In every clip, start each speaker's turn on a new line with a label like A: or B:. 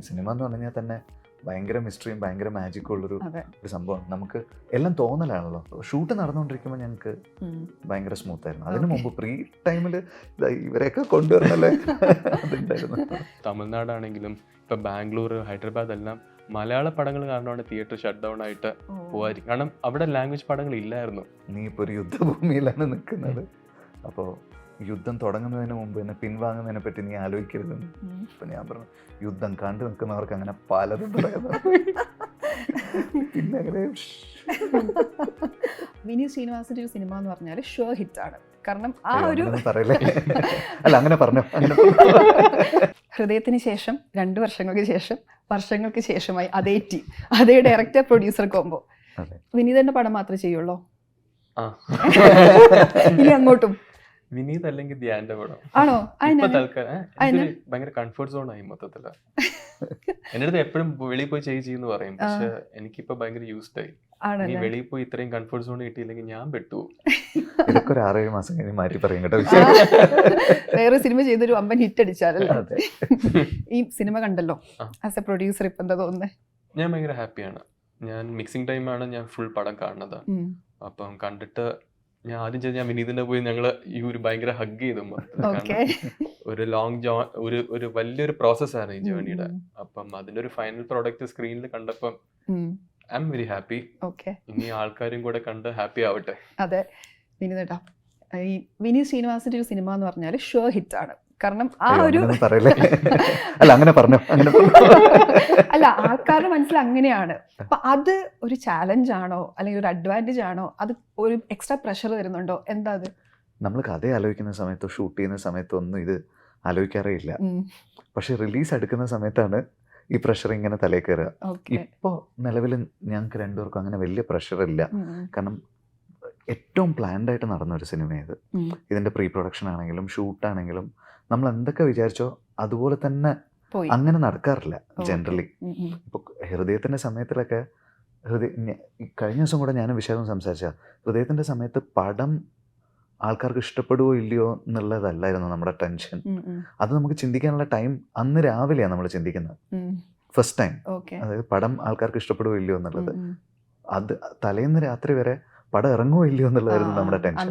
A: Cinema എന്ന് പറഞ്ഞു കഴിഞ്ഞാൽ തന്നെ ഭയങ്കര മിസ്റ്ററിയും ഭയങ്കര മാജിക്കും ഉള്ളൊരു
B: അതെ.
A: ഒരു സംഭവമാണ്. നമുക്ക് എല്ലാം തോന്നലാണല്ലോ. ഷൂട്ട് നടന്നുകൊണ്ടിരിക്കുമ്പോൾ ഞങ്ങൾക്ക് ഭയങ്കര സ്മൂത്ത് ആയിരുന്നു. അതിനു മുമ്പ് പ്രീ ടൈമിൽ ഇവരെയൊക്കെ കൊണ്ടുവരണല്ലേ അതുണ്ടായിരുന്നു.
C: തമിഴ്നാടാണെങ്കിലും ഇപ്പം ബാംഗ്ലൂർ, ഹൈദരാബാദ് എല്ലാം മലയാള പടങ്ങൾ കാരണമാണ് തിയേറ്റർ ഷട്ട് ഡൗൺ ആയിട്ട് പോകാതിരിക്കും. കാരണം അവിടെ ലാംഗ്വേജ് പടങ്ങൾ ഇല്ലായിരുന്നു.
A: നീ ഇപ്പോൾ ഒരു യുദ്ധഭൂമിയിലാണ് നിൽക്കുന്നത്. അപ്പോൾ യുദ്ധം തുടങ്ങുന്നതിന് മുമ്പ് തന്നെ പിൻവാങ്ങുന്നതിനെ പറ്റി നീ ആലോചിക്കരുതെന്ന്. അപ്പം ഞാൻ പറഞ്ഞു, യുദ്ധം കണ്ടു നിൽക്കുന്നവർക്ക് അങ്ങനെ പലതും പറയുന്നത്. പിന്നെ അങ്ങനെ
B: വിനീത് ശ്രീനിവാസന്റെ ഒരു സിനിമ എന്ന് പറഞ്ഞാൽ ഷുവർ ഹിറ്റ് ആണ്. കാരണം ആ ഒരു
A: പറയല്ലേ, അല്ല അങ്ങനെ പറഞ്ഞു.
B: ഹൃദയത്തിന് ശേഷം 2 വർഷങ്ങൾക്ക് ശേഷമായി അതേ ടീം, അതേ ഡയറക്ടർ പ്രൊഡ്യൂസർ കോംബോ. വിനീതന്റെ പടം മാത്രമേ ചെയ്യുള്ളൂ ഇനി അങ്ങോട്ടും?
C: വിനീത് അല്ലെങ്കിൽ ധ്യാന്റെ പടം
B: ആണോ?
C: ഇപ്പൊ തൽക്കാലം ഭയങ്കര കംഫർട്ട് സോൺ ആയി മൊത്തത്തില്. എന്റെ അടുത്ത് എപ്പോഴും വെളിയിൽ പോയി ചെയ്യുന്നു പറയും, പക്ഷെ എനിക്കിപ്പോ ഭയങ്കര യൂസ്ഡ് ആയി. നീ വെളിയിൽ പോയി ഇത്രയും കംഫർട്ട് സോൺ കിട്ടിയില്ലെങ്കിൽ ഞാൻ പെട്ടു.
A: ഇതൊക്കെ ഒരു 6-7 മാസം കഴിഞ്ഞ് മാറ്റി പറയും കേട്ടോ.
B: വേറെ സിനിമ ചെയ്തൊരു അമ്പൻ ഹിറ്റ് അടിച്ചാലല്ലേ. ഈ സിനിമ കണ്ടല്ലോ, ആസ് എ പ്രൊഡ്യൂസർ ഇപ്പൊ എന്താ തോന്നുന്നത്?
C: ഞാൻ ഭയങ്കര ഹാപ്പിയാണ്. ഞാൻ മിക്സിംഗ് ടൈമാണ് ഞാൻ ഫുൾ പടം കാണുന്നത്. അപ്പം കണ്ടിട്ട് ഞാൻ ആദ്യം ചെയ്ത് ഞാൻ വിനീതിന്റെ പോയി ഞങ്ങള് ഈ ഒരു ഭയങ്കര ഹഗ് ചെയ്തു. ഒരു ലോങ് ഒരു വലിയൊരു പ്രോസസ്സാണ് ഈ ജേർണിയുടെ. അപ്പം അതിന്റെ ഒരു ഫൈനൽ പ്രോഡക്റ്റ് സ്ക്രീനിൽ കണ്ടപ്പം ഐ എം വെരി ഹാപ്പി. ഇനി ആൾക്കാരും കൂടെ കണ്ട് ഹാപ്പി ആവട്ടെ.
B: അതെ വിനീതേട്ടാ, ഈ വിനീത് ശ്രീനിവാസന്റെ ഒരു സിനിമ എന്ന് പറഞ്ഞാൽ ഷുവർ ഹിറ്റ് ആണ്. കാരണം ആ ഒരു
A: പറയല്ലേ, അല്ല അങ്ങനെ പറഞ്ഞു.
B: അല്ല, ആൾക്കാരുടെ മനസ്സിൽ അങ്ങനെയാണ്. അപ്പൊ അത് ഒരു ചാലഞ്ച് ആണോ അല്ലെങ്കിൽ ഒരു അഡ്വാൻറ്റേജ് ആണോ? അത് ഒരു എക്സ്ട്രാ പ്രഷർ വരുന്നുണ്ടോ? എന്താ അത്? നമ്മൾ
A: കഥ ആലോചിക്കുന്ന സമയത്തോ ഷൂട്ട് ചെയ്യുന്ന സമയത്തോ ഒന്നും ഇത് ആലോചിക്കാറേ ഇല്ല. പക്ഷെ റിലീസ് എടുക്കുന്ന സമയത്താണ് ഈ പ്രഷർ ഇങ്ങനെ തലേ കയറുക. ഇപ്പോൾ നിലവിൽ ഞങ്ങൾക്ക് 2 പേർക്കും അങ്ങനെ വലിയ പ്രഷർ ഇല്ല. കാരണം ഏറ്റവും പ്ലാൻഡ് ആയിട്ട് നടന്നൊരു സിനിമ ഇത്. ഇതിന്റെ പ്രീ പ്രൊഡക്ഷൻ ആണെങ്കിലും ഷൂട്ടാണെങ്കിലും നമ്മൾ എന്തൊക്കെ വിചാരിച്ചോ അതുപോലെ തന്നെ അങ്ങനെ നടക്കാറില്ല ജനറലി. ഇപ്പൊ ഹൃദയത്തിന്റെ സമയത്തിലൊക്കെ കഴിഞ്ഞ ദിവസം കൂടെ ഞാൻ വിശേഷം സംസാരിച്ച ഹൃദയത്തിന്റെ സമയത്ത് പടം ആൾക്കാർക്ക് ഇഷ്ടപ്പെടുവോ ഇല്ലയോ എന്നുള്ളതല്ലായിരുന്നു നമ്മുടെ ടെൻഷൻ. അത് നമുക്ക് ചിന്തിക്കാനുള്ള ടൈം അന്ന് രാവിലെയാണ് നമ്മൾ ചിന്തിക്കുന്നത്, ഫസ്റ്റ് ടൈം. അതായത് പടം ആൾക്കാർക്ക് ഇഷ്ടപ്പെടുവോ ഇല്ലയോ എന്നുള്ളത്. അത് തലേന്ന് രാത്രി വരെ പടം ഇറങ്ങുമോ ഇല്ലയോ എന്നുള്ളതായിരുന്നു നമ്മുടെ ടെൻഷൻ.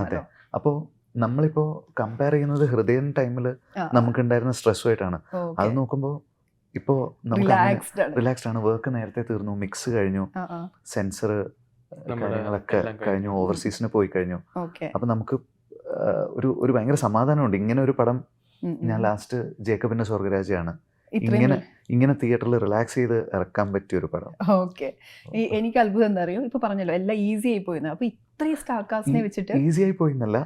A: അതെ. അപ്പോൾ നമ്മളിപ്പോ കമ്പയർ ചെയ്യുന്നത് ഹൃദയം ടൈമിൽ നമുക്കുണ്ടായിരുന്ന സ്ട്രെസ്സുമായിട്ടാണ്. അത് നോക്കുമ്പോൾ ഇപ്പോ നമുക്ക് റിലാക്സ്ഡ് ആണ്. വർക്ക് നേരത്തെ തീർന്നു, മിക്സ് കഴിഞ്ഞു, സെൻസർ കാര്യങ്ങളൊക്കെ കഴിഞ്ഞു, ഓവർസീസിന് പോയി കഴിഞ്ഞു. അപ്പൊ നമുക്ക് ഒരു ഭയങ്കര സമാധാനമുണ്ട്. ഇങ്ങനെ ഒരു പടം ഞാൻ ലാസ്റ്റ് ജേക്കബിന്റെ സ്വർഗരാജയാണ് ഇങ്ങനെ തിയേറ്ററിൽ റിലാക്സ് ചെയ്ത് ഇറക്കാൻ പറ്റിയ ഒരു പടം.
B: ഓക്കെ. എനിക്ക് അത്ഭുതം എന്താ അറിയോ, ഇപ്പൊ പറഞ്ഞല്ലോ എല്ലാം ഈസി ആയി പോയി. അപ്പൊ ഇത്രയും സ്റ്റാർ കാസ്റ്റിനെ വെച്ചിട്ട്
A: ഈസി ആയി പോയിന്നല്ല,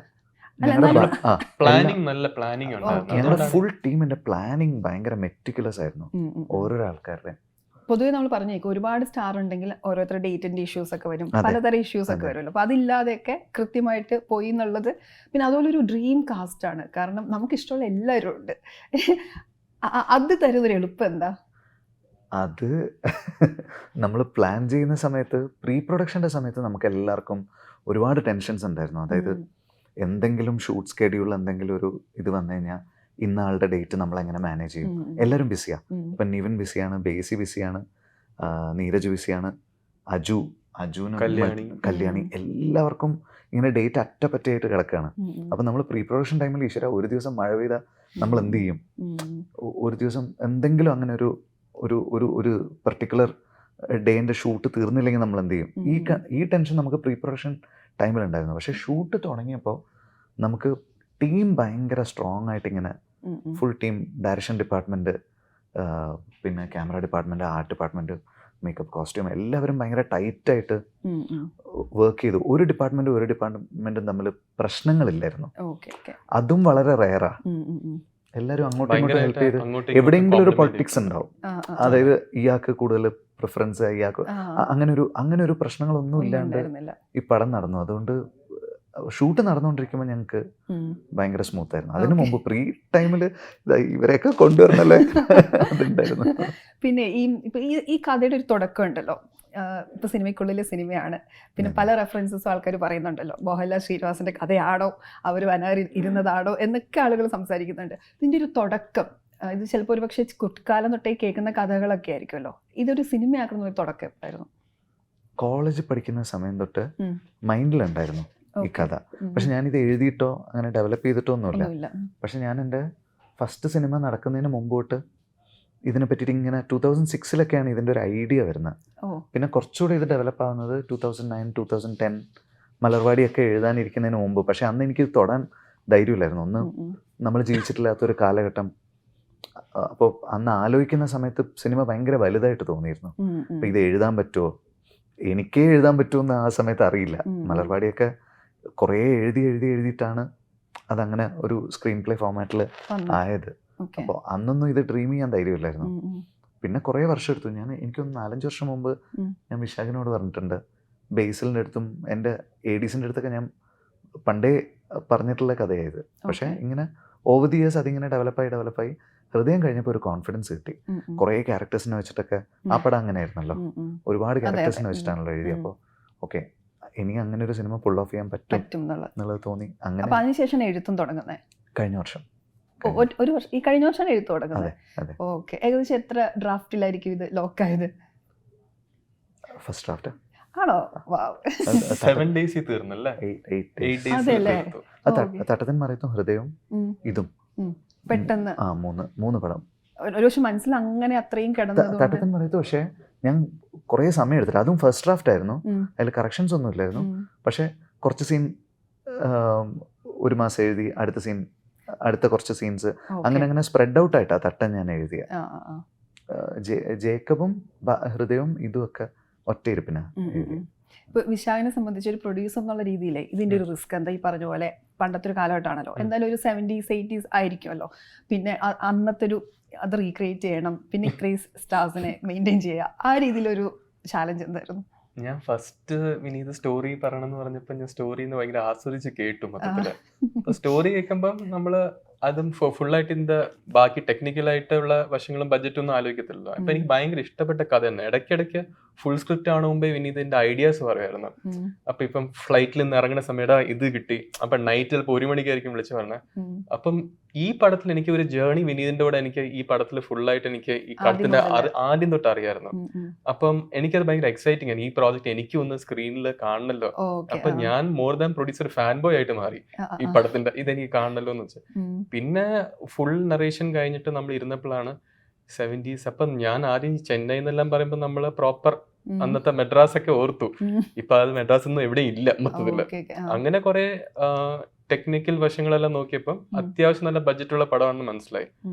A: ഞങ്ങളുടെ ഫുൾ ടീമിന്റെ പ്ലാനിങ് ഭയങ്കര മെറ്റിക്കുലസ് ആയിരുന്നു ഓരോരോ ആൾക്കാരുടെ.
B: പൊതുവെ നമ്മൾ പറഞ്ഞേക്കും ഒരുപാട് സ്റ്റാർ ഉണ്ടെങ്കിൽ ഓരോരുത്തരുടെ ഡേറ്റിന്റെ ഇഷ്യൂസ് ഒക്കെ വരും, പലതരം ഇഷ്യൂസ് ഒക്കെ വരുമല്ലോ. അപ്പൊ അതില്ലാതെയൊക്കെ കൃത്യമായിട്ട് പോയി എന്നുള്ളത്. പിന്നെ അതുപോലെ ഒരു ഡ്രീം കാസ്റ്റ് ആണ്, കാരണം നമുക്ക് ഇഷ്ടമുള്ള എല്ലാവരും ഉണ്ട്. അത് തരുന്നൊരു എളുപ്പം എന്താ?
A: അത് നമ്മൾ പ്ലാൻ ചെയ്യുന്ന സമയത്ത്, പ്രീ പ്രൊഡക്ഷൻ്റെ സമയത്ത് നമുക്ക് എല്ലാവർക്കും ഒരുപാട് ടെൻഷൻസ് ഉണ്ടായിരുന്നു. അതായത് എന്തെങ്കിലും ഷൂട്ട് സ്കെഡ്യൂൾ എന്തെങ്കിലും ഒരു ഇത് വന്നു കഴിഞ്ഞാൽ ഇന്ന ആളുടെ ഡേറ്റ് നമ്മൾ എങ്ങനെ മാനേജ് ചെയ്യും. എല്ലാവരും ബിസിയാണ്. ഇപ്പം നിവിൻ ബിസിയാണ്, ബേസി ബിസിയാണ്, നീരജ് ബിസിയാണ്, അജുന് കല്യാണി, എല്ലാവർക്കും ഇങ്ങനെ ഡേറ്റ് അറ്റപ്പറ്റയായിട്ട് കിടക്കുകയാണ്. അപ്പം നമ്മൾ പ്രീ പ്രൊഡക്ഷൻ ടൈമിൽ ഈശ്വര ഒരു ദിവസം മഴ പെയ്താൽ നമ്മൾ എന്ത് ചെയ്യും? ഒരു ദിവസം എന്തെങ്കിലും അങ്ങനെ ഒരു പെർട്ടിക്കുലർ ഡേൻ്റെ ഷൂട്ട് തീർന്നില്ലെങ്കിൽ നമ്മൾ എന്ത് ചെയ്യും? ഈ ടെൻഷൻ നമുക്ക് പ്രീ പ്രൊഡക്ഷൻ ടൈമിലുണ്ടായിരുന്നു. പക്ഷേ ഷൂട്ട് തുടങ്ങിയപ്പോൾ നമുക്ക് ടീം ഭയങ്കര സ്ട്രോങ് ആയിട്ട് ഇങ്ങനെ ഫുൾ ടീം, ഡയറക്ഷൻ ഡിപ്പാർട്ട്മെൻറ്റ്, പിന്നെ camera department, art department, makeup, costume, എല്ലാവരും ഭയങ്കര ടൈറ്റായിട്ട് വർക്ക് ചെയ്തു. ഒരു ഡിപ്പാർട്ട്മെൻറ്റും തമ്മിൽ പ്രശ്നങ്ങളില്ലായിരുന്നു. അതും വളരെ റെയറാ. എല്ലാവരും അങ്ങോട്ടും ഇങ്ങോട്ടും ഹെൽപ്പ് ചെയ്ത് എവിടെയെങ്കിലും ഒരു പൊളിറ്റിക്സ് ഉണ്ടാവും. അതായത് ഇയാൾക്ക് കൂടുതൽ പ്രിഫറൻസ്, ഇയാൾക്ക് അങ്ങനെ ഒരു പ്രശ്നങ്ങളൊന്നും ഇല്ലാണ്ട് ഈ പടം നടന്നു. അതുകൊണ്ട് ഷൂട്ട് നടന്നുകൊണ്ടിരിക്കുമ്പോൾ ഞങ്ങൾക്ക് ഭയങ്കര സ്മൂത്ത് ആയിരുന്നു. അതിനു മുമ്പ് പ്രീ ടൈമിൽ ഇവരെയൊക്കെ കൊണ്ടുവരണല്ലേ അതുണ്ടായിരുന്നു.
B: പിന്നെ ഈ കഥയുടെ ഒരു തുടക്കം ഉണ്ടല്ലോ, ഇപ്പൊ സിനിമയ്ക്കുള്ളിലെ സിനിമയാണ്. പിന്നെ പല റെഫറൻസസും ആൾക്കാർ പറയുന്നുണ്ടല്ലോ, മോഹൻലാൽ ശ്രീനിവാസന്റെ കഥയാണോ, അവർ വനാറിൽ ഇരുന്നതാണോ എന്നൊക്കെ ആളുകൾ സംസാരിക്കുന്നുണ്ട്. ഇതിന്റെ ഒരു തുടക്കം ഇത് ചിലപ്പോൾ ഒരു പക്ഷേ കുട്ടിക്കാലം തൊട്ടേ കേൾക്കുന്ന കഥകളൊക്കെ ആയിരിക്കുമല്ലോ. ഇതൊരു സിനിമയാക്കുന്ന ഒരു തുടക്കം എപ്പോഴായിരുന്നു?
A: കോളേജ് പഠിക്കുന്ന സമയം തൊട്ട്
B: ഉം.
A: മൈൻഡിലുണ്ടായിരുന്നു ഈ കഥ. പക്ഷെ ഞാനിത് എഴുതിയിട്ടോ അങ്ങനെ ഡെവലപ്പ് ചെയ്തിട്ടോ ഒന്നുമില്ല.
B: ഒന്നുമില്ല.
A: പക്ഷെ ഞാൻ എൻ്റെ ഫസ്റ്റ് സിനിമ നടക്കുന്നതിന് മുമ്പോട്ട് ഇതിനെ പറ്റിയിട്ട് ഇങ്ങനെ 2006 ഇതിൻ്റെ ഒരു ഐഡിയ വരുന്നത്.
B: ഓ.
A: പിന്നെ കുറച്ചുകൂടി ഇത് ഡെവലപ്പ് ആവുന്നത് 2009, 2010 മലർവാടിയൊക്കെ എഴുതാനിരിക്കുന്നതിന് മുമ്പ്. പക്ഷെ അന്ന് എനിക്ക് തൊടാൻ ധൈര്യമില്ലായിരുന്നു. ഒന്ന് നമ്മൾ ജീവിച്ചിട്ടില്ലാത്തൊരു കാലഘട്ടം. അപ്പോൾ അന്ന് ആലോചിക്കുന്ന സമയത്ത് സിനിമ ഭയങ്കര വലുതായിട്ട് തോന്നിയിരുന്നു. അപ്പോൾ ഇത് എഴുതാൻ പറ്റുമോ, എനിക്കേ എഴുതാൻ പറ്റുമെന്ന് ആ സമയത്ത് അറിയില്ല. മലർവാടിയൊക്കെ കുറേ എഴുതിയിട്ടാണ് അതങ്ങനെ ഒരു സ്ക്രീൻ പ്ലേ ഫോമാറ്റിൽ ആയത്. അപ്പോൾ അന്നൊന്നും ഇത് ഡ്രീം ചെയ്യാൻ ധൈര്യമില്ലായിരുന്നു. പിന്നെ കുറേ വർഷം എടുത്തു. എനിക്കൊന്ന് 4-5 വർഷം മുമ്പ് ഞാൻ വിശാഖിനോട് പറഞ്ഞിട്ടുണ്ട്, ബേസിലിൻ്റെ അടുത്തും എൻ്റെ ADസിൻ്റെ അടുത്തൊക്കെ ഞാൻ പണ്ടേ പറഞ്ഞിട്ടുള്ള കഥയായത്. പക്ഷേ ഇങ്ങനെ ഓവർ ദി ഇയേഴ്സ് അതിങ്ങനെ ഡെവലപ്പായി ഹൃദയം കഴിഞ്ഞപ്പോൾ ഒരു കോൺഫിഡൻസ് കിട്ടി. കുറേ ക്യാരക്ടേഴ്സിനെ വെച്ചിട്ടൊക്കെ ആ പടം അങ്ങനെ ആയിരുന്നല്ലോ, ഒരുപാട് ക്യാരക്ടേഴ്സിനെ വെച്ചിട്ടാണല്ലോ എഴുതി. അപ്പോൾ ഓക്കെ, ഇനി അങ്ങനെ ഒരു സിനിമ പുൾ ഓഫ് ചെയ്യാൻ പറ്റും എന്നുള്ളത് തോന്നി. അങ്ങനെ
B: അതിനുശേഷം എഴുത്തും തുടങ്ങുന്നത്
A: കഴിഞ്ഞ വർഷം.
B: ഒരു വർഷം, ഈ കഴിഞ്ഞ വർഷമാണ് എഴുത്ത് തുടങ്ങുന്നത്. ഓക്കെ. ഏകദേശം എത്ര ഡ്രാഫ്റ്റിലായിരിക്കും ഇത് ലോക്കായത്?
A: ഫസ്റ്റ് ഡ്രാഫ്റ്റ്
B: ആണോ?
C: 7 days തീർന്നല്ലേ? 8 days
B: അതെല്ലേ?
A: തട്ടത്തിൻ മറയത്തും ഹൃദയവും ഇതും
B: പെട്ടെന്ന്
A: മൂന്ന് പടം
B: ഒരു പക്ഷെ മനസ്സിൽ അങ്ങനെ അത്രയും കിടന്നത്.
A: തട്ടത്തിൻ മറയത്ത് പക്ഷേ ഞാൻ കുറേ സമയം എടുത്തിട്ട്, അതും ഫസ്റ്റ് ഡ്രാഫ്റ്റ് ആയിരുന്നു, അതിൽ കറക്ഷൻസ് ഒന്നും ഇല്ലായിരുന്നു. പക്ഷെ കുറച്ച് സീൻ 1 മാസം എഴുതി, അടുത്ത സീൻ, അടുത്ത കുറച്ച് സീൻസ്, അങ്ങനെ സ്പ്രെഡ് ഔട്ട് ആയിട്ടാ തട്ടൻ ഞാൻ എഴുതിയ. ജേക്കബും ഹൃദയവും ഇതും ഒക്കെ ഒറ്റയിരുപ്പിനാ എഴുതി.
B: ഇപ്പൊ വിശാഖിനെ സംബന്ധിച്ച് ഒരു പ്രൊഡ്യൂസർ എന്നുള്ള രീതിയിൽ ഇതിന്റെ ഒരു റിസ്ക് എന്താ? ഈ പറഞ്ഞ പോലെ പണ്ടത്തെ ഒരു കാലഘട്ടമാണല്ലോ, എന്തായാലും ഒരു 70s 80s ആയിരിക്കുമല്ലോ. പിന്നെ അന്നത്തെ ഒരു അത് റീക്രിയേറ്റ് ചെയ്യണം, പിന്നെ ഇത്രയും സ്റ്റാർസിനെ മെയിൻറ്റെയിൻ ചെയ്യുക, ആ രീതിയിലൊരു ചാലഞ്ച് എന്തായിരുന്നു?
C: ഞാൻ ഫസ്റ്റ് വിനീത് സ്റ്റോറി പറയണമെന്ന് പറഞ്ഞപ്പോൾ ഞാൻ സ്റ്റോറിന്ന് ഭയങ്കര ആസ്വദിച്ച് കേട്ടു മൊത്തത്തില്. അപ്പൊ സ്റ്റോറി കേൾക്കുമ്പോൾ നമ്മള് അതും ഫുള്ളായിട്ട് ഇതിന്റെ ബാക്കി ടെക്നിക്കലായിട്ടുള്ള വശങ്ങളും ബഡ്ജറ്റും ഒന്നും ആലോചിക്കത്തില്ല. അപ്പൊ എനിക്ക് ഭയങ്കര ഇഷ്ടപ്പെട്ട കഥ തന്നെ. ഇടയ്ക്കിടയ്ക്ക് ഫുൾ സ്ക്രിപ്റ്റ് ആണ് മുമ്പേ വിനീതിന്റെ ഐഡിയാസ് പറയുമായിരുന്നു. അപ്പൊ ഇപ്പം ഫ്ലൈറ്റിൽ നിന്ന് ഇറങ്ങുന്ന സമയത്ത് ഇത് കിട്ടി, അപ്പൊ നൈറ്റ് ചിലപ്പോൾ 1 മണിക്കായിരിക്കും വിളിച്ചു പറഞ്ഞത്. അപ്പം ഈ പടത്തിൽ എനിക്ക് ഒരു ജേർണി വിനീതിന്റെ കൂടെ എനിക്ക് ഈ പടത്തിൽ ഫുള്ളായിട്ട് എനിക്ക് ഈ പടത്തിന്റെ ആദ്യം തൊട്ട് അറിയായിരുന്നു. അപ്പം എനിക്കത് ഭയങ്കര എക്സൈറ്റിംഗ് ആണ്. ഈ പ്രോജക്റ്റ് എനിക്ക് ഒന്ന് സ്ക്രീനിൽ കാണണല്ലോ. അപ്പൊ ഞാൻ more than producer fan boy ആയിട്ട് മാറി ഈ പടത്തിന്റെ. ഇതെനിക്ക് കാണണല്ലോ എന്ന് വെച്ചാൽ. പിന്നെ ഫുൾ നറേഷൻ കഴിഞ്ഞിട്ട് നമ്മൾ ഇരുന്നപ്പോഴാണ് 70s. അപ്പം ഞാൻ ആദ്യം ചെന്നൈ എന്നെല്ലാം പറയുമ്പോൾ നമ്മള് പ്രോപ്പർ അന്നത്തെ മെഡ്രാസ് ഒക്കെ ഓർത്തു. ഇപ്പൊ അത് മെഡ്രാസ് ഒന്നും എവിടെ ഇല്ല മൊത്തത്തില്. അങ്ങനെ കുറെ ടെക്നിക്കൽ വശങ്ങളെല്ലാം നോക്കിയപ്പോൾ അത്യാവശ്യം നല്ല ബഡ്ജറ്റുള്ള പടമാണെന്ന് മനസ്സിലായി.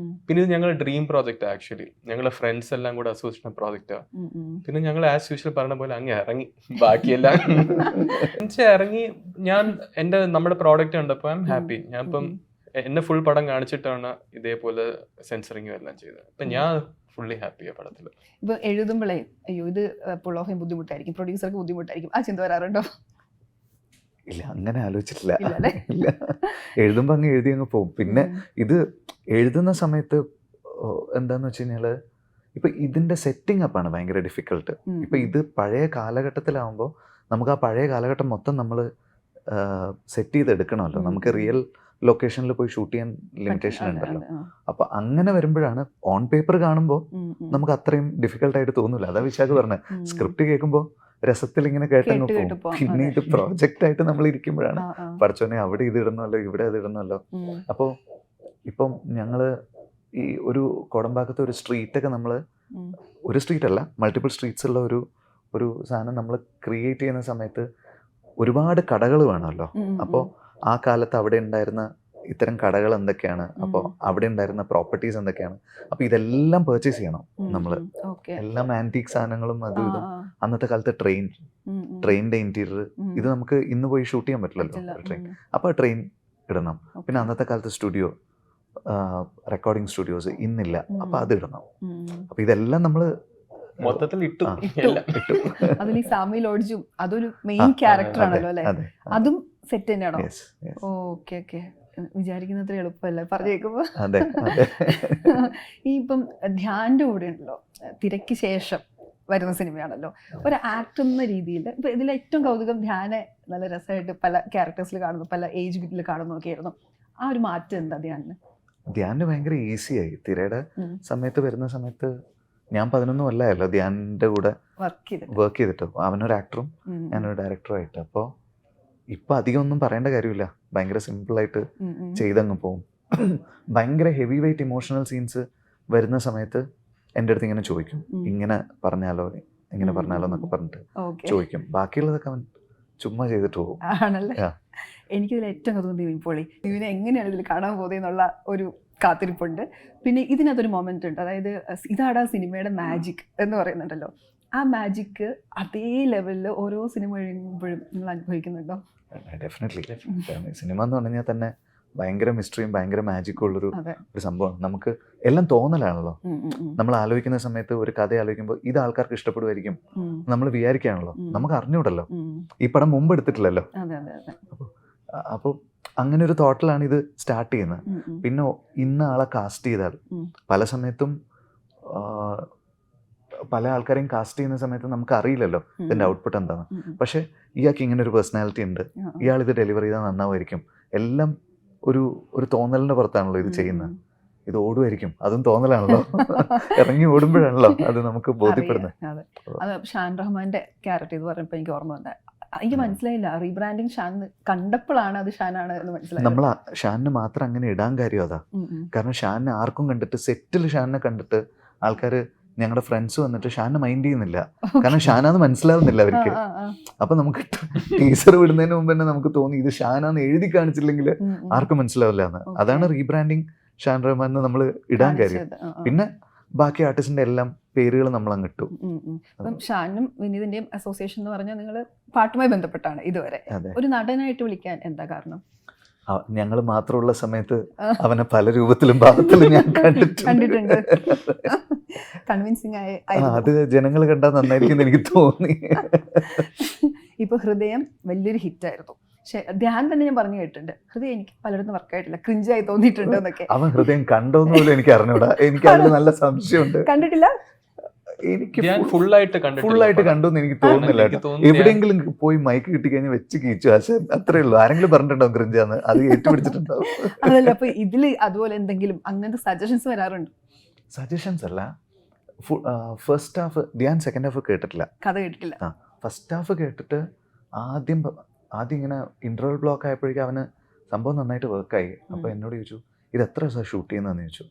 C: പിന്നെ ഇത് ഞങ്ങളുടെ ഡ്രീം പ്രോജക്റ്റ് ആക്ച്വലി. ഞങ്ങളുടെ ഫ്രണ്ട്സ് എല്ലാം കൂടെ അസോസിയേഷൻ പ്രോജക്റ്റാ. പിന്നെ ഞങ്ങൾ ആസ് യൂഷ്വൽ പറഞ്ഞ പോലെ അങ്ങ് ഇറങ്ങി, ബാക്കിയെല്ലാം ഇറങ്ങി. ഞാൻ നമ്മുടെ പ്രോഡക്റ്റ് കണ്ടപ്പോ ഐ എം ഹാപ്പി. ഞാൻ ഇപ്പം എന്നെ ഫുൾ പടം കാണിച്ചിട്ടാണ് ഇതേപോലെ സെൻസറിങ്ങും എല്ലാം ചെയ്തത്. അപ്പൊ ഞാൻ ഫുള്ളി ഹാപ്പിയാ പടത്തില്.
B: ഇപ്പൊ എഴുതുമ്പോഴേ അയ്യോ ഇത് പുൾ ഓഫ് ചെയ്യാൻ ബുദ്ധിമുട്ടായിരിക്കും, പ്രൊഡ്യൂസർക്ക് ബുദ്ധിമുട്ടായിരിക്കും, ആ ചിന്ത വരാറുണ്ടോ?
A: ഇല്ല, അങ്ങനെ ആലോചിച്ചിട്ടില്ല. ഇല്ല, എഴുതുമ്പോൾ അങ്ങ് എഴുതി അങ്ങ് പോകും. പിന്നെ ഇത് എഴുതുന്ന സമയത്ത് എന്താന്ന് വെച്ച് കഴിഞ്ഞാല് ഇപ്പൊ ഇതിന്റെ സെറ്റിംഗ് അപ്പാണ് ഭയങ്കര ഡിഫിക്കൾട്ട്. ഇപ്പൊ ഇത് പഴയ കാലഘട്ടത്തിലാവുമ്പോൾ നമുക്ക് ആ പഴയ കാലഘട്ടം മൊത്തം നമ്മൾ സെറ്റ് ചെയ്തെടുക്കണമല്ലോ. നമുക്ക് റിയൽ ലൊക്കേഷനിൽ പോയി ഷൂട്ട് ചെയ്യാൻ ലിമിറ്റേഷൻ ഉണ്ടല്ലോ. അപ്പൊ അങ്ങനെ വരുമ്പോഴാണ് ഓൺ പേപ്പർ കാണുമ്പോൾ നമുക്ക് അത്രയും ഡിഫിക്കൽട്ടായിട്ട് തോന്നില്ല. അതാ വിശാഖ് പറഞ്ഞത്, സ്ക്രിപ്റ്റ് കേൾക്കുമ്പോൾ രസത്തിൽ ഇങ്ങനെ കേട്ടങ്ങ് പോകും. പിന്നെ ഇത് പ്രോജക്റ്റ് ആയിട്ട് നമ്മൾ ഇരിക്കുമ്പോഴാണ് പഠിച്ചോനെ അവിടെ ഇത് ഇടണമല്ലോ, ഇവിടെ അത് ഇടണമല്ലോ. അപ്പോൾ ഇപ്പം ഞങ്ങള് ഈ ഒരു കോടമ്പാക്കത്തെ ഒരു സ്ട്രീറ്റൊക്കെ നമ്മൾ ഒരു സ്ട്രീറ്റ് അല്ല, മൾട്ടിപ്പിൾ സ്ട്രീറ്റ്സ് ഉള്ള ഒരു സാധനം നമ്മൾ ക്രിയേറ്റ് ചെയ്യുന്ന സമയത്ത് ഒരുപാട് കടകൾ വേണമല്ലോ. അപ്പോൾ ആ കാലത്ത് അവിടെ ഉണ്ടായിരുന്ന ഇത്തരം കടകൾ എന്തൊക്കെയാണ്, അപ്പോൾ അവിടെ ഉണ്ടായിരുന്ന പ്രോപ്പർട്ടീസ് എന്തൊക്കെയാണ്, അപ്പോൾ ഇതെല്ലാം പർച്ചേസ് ചെയ്യണം നമ്മൾ. എല്ലാം ആന്റീക് സാധനങ്ങളും അതും ഇതും. അന്നത്തെ കാലത്ത് ട്രെയിനിന്റെ ഇന്റീരിയർ ഇത് നമുക്ക് ഇന്ന് പോയി ഷൂട്ട് ചെയ്യാൻ പറ്റില്ലല്ലോ ട്രെയിൻ. അപ്പോൾ ട്രെയിൻ ഇടണം. പിന്നെ അന്നത്തെ കാലത്ത് സ്റ്റുഡിയോ, റെക്കോർഡിംഗ് സ്റ്റുഡിയോസ് ഇന്നില്ല, അപ്പോൾ അത് ഇടണം. അപ്പോൾ ഇതെല്ലാം നമ്മൾ
C: മൊത്തത്തിൽ ഇട്ടു.
B: അതിൽ ഈ സാമി ലോഡ്ജും അതൊരു മെയിൻ ക്യാരക്ടർ ആണല്ലോ അല്ലെ, അതും സെറ്റ് തന്നെയാണോ? Okay okay. വിചാരിക്കുന്നത്ര എളുപ്പമല്ല പറഞ്ഞേക്കുമ്പോ. ഈ ഇപ്പം ധ്യാന്റെ കൂടെ ഉണ്ടല്ലോ, തിരക്ക് ശേഷം വരുന്ന സിനിമയാണല്ലോ. ഒരു ആക്ടർ എന്ന രീതിയിൽ ഇപ്പൊ ഇതിൽ ഏറ്റവും കൗതുകം ധ്യാനെ നല്ല രസമായിട്ട് പല ക്യാരക്ടേഴ്സിൽ കാണുന്നു, പല ഏജ് ഗ്രൂപ്പിൽ കാണുന്നു ഒക്കെ ആയിരുന്നു. ആ ഒരു മാറ്റം എന്താ ധ്യാനിന്?
A: ധ്യാനിന് ഭയങ്കര ഈസിയായി. തിരയുടെ സമയത്ത് വരുന്ന സമയത്ത് ഞാൻ 11 കൊല്ലമായല്ലോ ധ്യാനിൻ്റെ കൂടെ വർക്ക് ചെയ്തിട്ട്. അവനൊരു ആക്ടറും ഞാനൊരു ഡയറക്ടറുമായിട്ട്. അപ്പോൾ ഇപ്പം അധികം ഒന്നും പറയേണ്ട കാര്യമില്ല, ഭയങ്കര സിമ്പിളായിട്ട് ചെയ്തങ്ങ് പോകും. ഭയങ്കര ഹെവി വെയിറ്റ് ഇമോഷണൽ സീൻസ് വരുന്ന സമയത്ത് എൻ്റെ അടുത്ത് ഇങ്ങനെ ചോദിക്കും, ഇങ്ങനെ പറഞ്ഞാലോ ഇങ്ങനെ പറഞ്ഞാലോ എന്നൊക്കെ പറഞ്ഞിട്ട് ചോദിക്കും. ബാക്കിയുള്ളതൊക്കെ അവൻ ചുമ്മാ ചെയ്തിട്ട് പോകും.
B: ആണല്ലേ? എനിക്കിതിൽ ഏറ്റവും തോന്നി നിവിൻപോളി, നിവിനെ എങ്ങനെയാണ് ഇതിൽ കാണാൻ പോകുന്നത് എന്നുള്ള ഒരു കാത്തിരിപ്പുണ്ട്. പിന്നെ ഇതിനകത്തൊരു മൊമെന്റ് ഉണ്ട്, അതായത് ഇതാണ് ആ സിനിമയുടെ മാജിക് എന്ന് പറയുന്നുണ്ടല്ലോ. ആ മാജിക് അതേ ലെവലിൽ ഓരോ സിനിമ കഴിയുമ്പോഴും നിങ്ങൾ അനുഭവിക്കുന്നുണ്ടോ?
A: ഡെഫിനറ്റ്ലി. സിനിമ എന്ന് പറഞ്ഞാൽ തന്നെ ഭയങ്കര മിസ്റ്ററിയും ഭയങ്കര മാജിക്കും ഉള്ളൊരു സംഭവമാണ്. നമുക്ക് എല്ലാം തോന്നലാണല്ലോ. നമ്മൾ ആലോചിക്കുന്ന സമയത്ത് ഒരു കഥ ആലോചിക്കുമ്പോൾ ഇത് ആൾക്കാർക്ക് ഇഷ്ടപ്പെടുമായിരിക്കും നമ്മൾ വിചാരിക്കുകയാണല്ലോ. നമുക്ക് അറിഞ്ഞൂടല്ലോ, ഈ പടം മുമ്പ് എടുത്തിട്ടില്ലല്ലോ. അപ്പോൾ അങ്ങനെ ഒരു തോട്ടിലാണ് ഇത് സ്റ്റാർട്ട് ചെയ്യുന്നത്. പിന്നെ ഇന്ന ആളെ കാസ്റ്റ് ചെയ്താൽ പല സമയത്തും പല ആൾക്കാരെയും കാസ്റ്റ് ചെയ്യുന്ന സമയത്ത് നമുക്ക് അറിയില്ലല്ലോ ഇതിൻ്റെ ഔട്ട്പുട്ട് എന്താണ്. പക്ഷേ ഇയാൾക്ക് ഇങ്ങനെ ഒരു പേഴ്സണാലിറ്റി ഉണ്ട്, ഇയാൾ ഇത് ഡെലിവർ ചെയ്താൽ നന്നാവുമായിരിക്കും. എല്ലാം ഒരു തോന്നലിൻ്റെ പുറത്താണല്ലോ ഇത് ചെയ്യുന്നത്. ഇത് ഓടുമായിരിക്കും, അതും തോന്നലാണല്ലോ. ഇറങ്ങി ഓടുമ്പോഴാണല്ലോ അത് നമുക്ക് ബോധ്യപ്പെടുന്നത്.
B: അത് ഷാൻ റഹ്മാന്റെ ക്യാരക്ടർ ഇത് പറഞ്ഞപ്പോൾ എനിക്ക് ഓർമ്മ വന്നത്, എനിക്ക് മനസ്സിലായില്ല റീബ്രാൻഡിങ് ഷാൻ കണ്ടപ്പോഴാണ് അത് ഷാനാണ് എന്ന് മനസ്സിലായത്.
A: നമ്മൾ ഷാനിന് മാത്രം അങ്ങനെ ഇടാൻ കാര്യം അതാ. കാരണം ഷാനിനെ ആർക്കും കണ്ടിട്ട് സെറ്റിൽ ഷാനിനെ കണ്ടിട്ട് ആൾക്കാർ, ഞങ്ങളുടെ ഫ്രണ്ട്സ് വന്നിട്ട് ഷാനെ മൈൻഡ് ചെയ്യുന്നില്ല. കാരണം ഷാനാന്ന് മനസ്സിലാവുന്നില്ല അവർക്ക്. അപ്പൊ നമുക്ക് ടീസർ വിടുന്നതിന് മുമ്പ് തന്നെ നമുക്ക് തോന്നി ഇത് ഷാനാന്ന് എഴുതി കാണിച്ചില്ലെങ്കിൽ ആർക്കും മനസ്സിലാവില്ല എന്ന്. അതാണ് റീബ്രാൻഡിങ് ഷാൻ റഹ്മാൻ എന്ന് നമ്മൾ ഇടാൻ കാര്യം. പിന്നെ ബാക്കി ആർട്ടിസ്റ്റിന്റെ എല്ലാം പേരുകൾ നമ്മൾ അങ്ങ് ഇട്ടു.
B: അപ്പം ഷാനും വിനീതിന്റെയും അസോസിയേഷൻ എന്ന് പറഞ്ഞാൽ നിങ്ങൾ പാട്ടുമായി ബന്ധപ്പെട്ടാണ് ഇതുവരെ. ഒരു നടനായിട്ട് വിളിക്കാൻ എന്താ കാരണം?
A: ഞങ്ങൾ മാത്രമുള്ള സമയത്ത് അവനെ പല രൂപത്തിലും ഭാഗത്തിലും ഞാൻ കണ്ടിട്ടുണ്ട്.
B: കൺവിൻസിംഗ് ആയി.
A: അത് ജനങ്ങൾ കണ്ടാൽ നന്നായിരിക്കും എനിക്ക് തോന്നി.
B: ഇപ്പൊ ഹൃദയം വലിയൊരു ഹിറ്റായിരുന്നു. പക്ഷെ ധ്യാൻ തന്നെ ഞാൻ പറഞ്ഞു കേട്ടിട്ടുണ്ട്, ഹൃദയം എനിക്ക് പലയിടത്തും വർക്കായിട്ടില്ല, ക്രിഞ്ചായി തോന്നിയിട്ടുണ്ട് എന്നൊക്കെ.
A: അവൻ ഹൃദയം കണ്ടോന്ന് പോലും എനിക്ക് അറിഞ്ഞൂടാ. എനിക്ക് അതിൽ നല്ല സംശയമുണ്ട്.
B: കണ്ടിട്ടില്ല?
A: എനിക്ക്
C: ഫുള്ളായിട്ട്
A: കണ്ടു എന്ന് എനിക്ക് തോന്നുന്നില്ല. എവിടെയെങ്കിലും പോയി മൈക്ക് കിട്ടിക്കഴിഞ്ഞാൽ വെച്ച് കീച്ചു ആശാൻ, അത്രേ ഉള്ളൂ. ആരെങ്കിലും പറഞ്ഞിട്ടുണ്ടാവും ക്രിഞ്ചാന്ന്, അത് ഏറ്റുപിടിച്ചിട്ടുണ്ടാവും.
B: അതല്ല, അപ്പൊ ഇതില് അതുപോലെ എന്തെങ്കിലും അങ്ങനത്തെ സജഷൻസ് വരാറുണ്ട്?
A: സജഷൻസ് അല്ല, first half Dhyan second half കേട്ടിട്ടില്ല,
B: കഥ കേട്ടിട്ടില്ല.
A: ഫസ്റ്റ് ഹാഫ് കേട്ടിട്ട് ആദ്യം ഇങ്ങനെ ഇന്റർവൽ ബ്ലോക്ക് ആയപ്പോഴേക്കും അവന് സംഭവം നന്നായിട്ട് വർക്കായി. അപ്പോൾ എന്നോട് ചോദിച്ചു ഇത് എത്ര ദിവസം ഷൂട്ട് ചെയ്യുന്നതെന്ന് ചോദിച്ചു.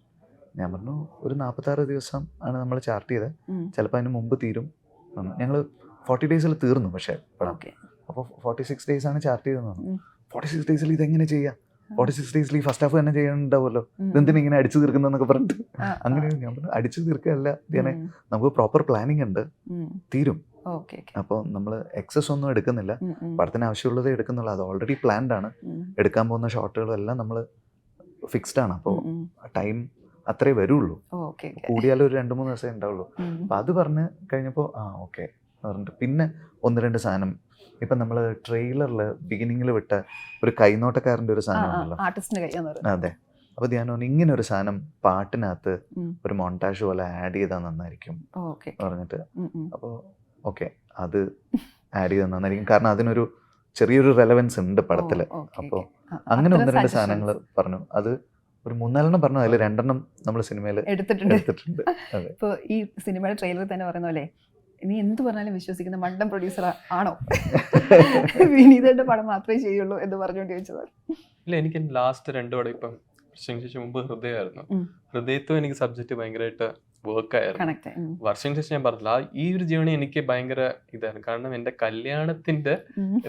A: ഞാൻ പറഞ്ഞു ഒരു 46 ദിവസം ആണ് നമ്മൾ ചാർട്ട് ചെയ്തത്, ചിലപ്പോൾ അതിന് മുമ്പ് തീരും. ഞങ്ങൾ 40 days തീർന്നു പക്ഷേ പടം. അപ്പോൾ 46 days ആണ് ചാർട്ട് ചെയ്തതെന്ന് പറഞ്ഞു. 46 days ഇതെങ്ങനെ ചെയ്യാം? 46 days ഈ ഫസ്റ്റ് ഹാഫ് തന്നെ ചെയ്യാനുണ്ടാവുമല്ലോ, ഇതെന്തിനാ ഇങ്ങനെ അടിച്ചു തീർക്കുന്നതെന്നൊക്കെ പറഞ്ഞിട്ട്. അങ്ങനെ ഞാൻ പറഞ്ഞു അടിച്ചു തീർക്കുകയല്ല ധ്യാനെ, നമുക്ക് പ്രോപ്പർ പ്ലാനിങ് ഉണ്ട്, തീരും. അപ്പോൾ നമ്മൾ എക്സസ് ഒന്നും എടുക്കുന്നില്ല, പടത്തിന് ആവശ്യമുള്ളതേ എടുക്കുന്നുള്ളൂ. അത് ഓൾറെഡി പ്ലാൻഡ് ആണ്. എടുക്കാൻ പോകുന്ന ഷോട്ടുകളും എല്ലാം നമ്മൾ ഫിക്സ്ഡ് ആണ്. അപ്പോൾ ടൈം അത്രേ വരുള്ളൂ, കൂടിയാലും ഒരു 2-3 ദിവസമേ ഉണ്ടാവുള്ളൂ. അപ്പം അത് പറഞ്ഞ് കഴിഞ്ഞപ്പോൾ ഓക്കെ പറഞ്ഞിട്ട് പിന്നെ 1-2 സാധനം ഇപ്പം നമ്മൾ ട്രെയിലറിൽ ബിഗിനിങ്ങിൽ വിട്ട ഒരു കൈനോട്ടക്കാരൻ്റെ ഒരു സാധനമാണല്ലോ. അതെ. അപ്പോൾ ധ്യാനം ഇങ്ങനെ ഒരു സാധനം പാട്ടിനകത്ത് ഒരു മോണ്ടാഷ് പോലെ ആഡ് ചെയ്താൽ നന്നായിരിക്കും പറഞ്ഞിട്ട്. അപ്പോൾ ഓക്കെ അത് ആഡ് ചെയ്താൽ നന്നായിരിക്കും, കാരണം അതിനൊരു ചെറിയൊരു റെലവൻസ് ഉണ്ട് പടത്തിൽ. അപ്പോൾ അങ്ങനെ 1-2 സാധനങ്ങൾ പറഞ്ഞു. അത് ഒരു 3-4 പറഞ്ഞു, അതിൽ 2 നമ്മൾ സിനിമയിൽ എടുത്തിട്ടുണ്ട്.
B: ഇപ്പോൾ ഈ സിനിമയുടെ ട്രെയിലറിൽ തന്നെ പറയുന്ന പോലെ നീ എന്ത് പറഞ്ഞാലും വിശ്വസിക്കുന്ന മണ്ടൻ പ്രൊഡ്യൂസർ ആണോ, വിനീതന്റെ പടം മാത്രമേ ചെയ്യുള്ളൂ എന്ന് പറഞ്ഞുകൊണ്ട് ചോദിച്ചത്?
C: ഇല്ല, എനിക്ക് ലാസ്റ്റ് 2 പടം ഇപ്പം വർഷങ്ങൾക്ക് ശേഷം മുമ്പ് ഹൃദയമായിരുന്നു. ഹൃദയത്തും എനിക്ക് സബ്ജക്റ്റ് ഭയങ്കരമായിട്ട് വർക്കായിരുന്നു. വർഷങ്ങൾക്ക് ശേഷം ഞാൻ പറഞ്ഞില്ല, ഈ ഒരു ജേണി എനിക്ക് ഭയങ്കര ഇതായിരുന്നു. കാരണം എന്റെ കല്യാണത്തിന്റെ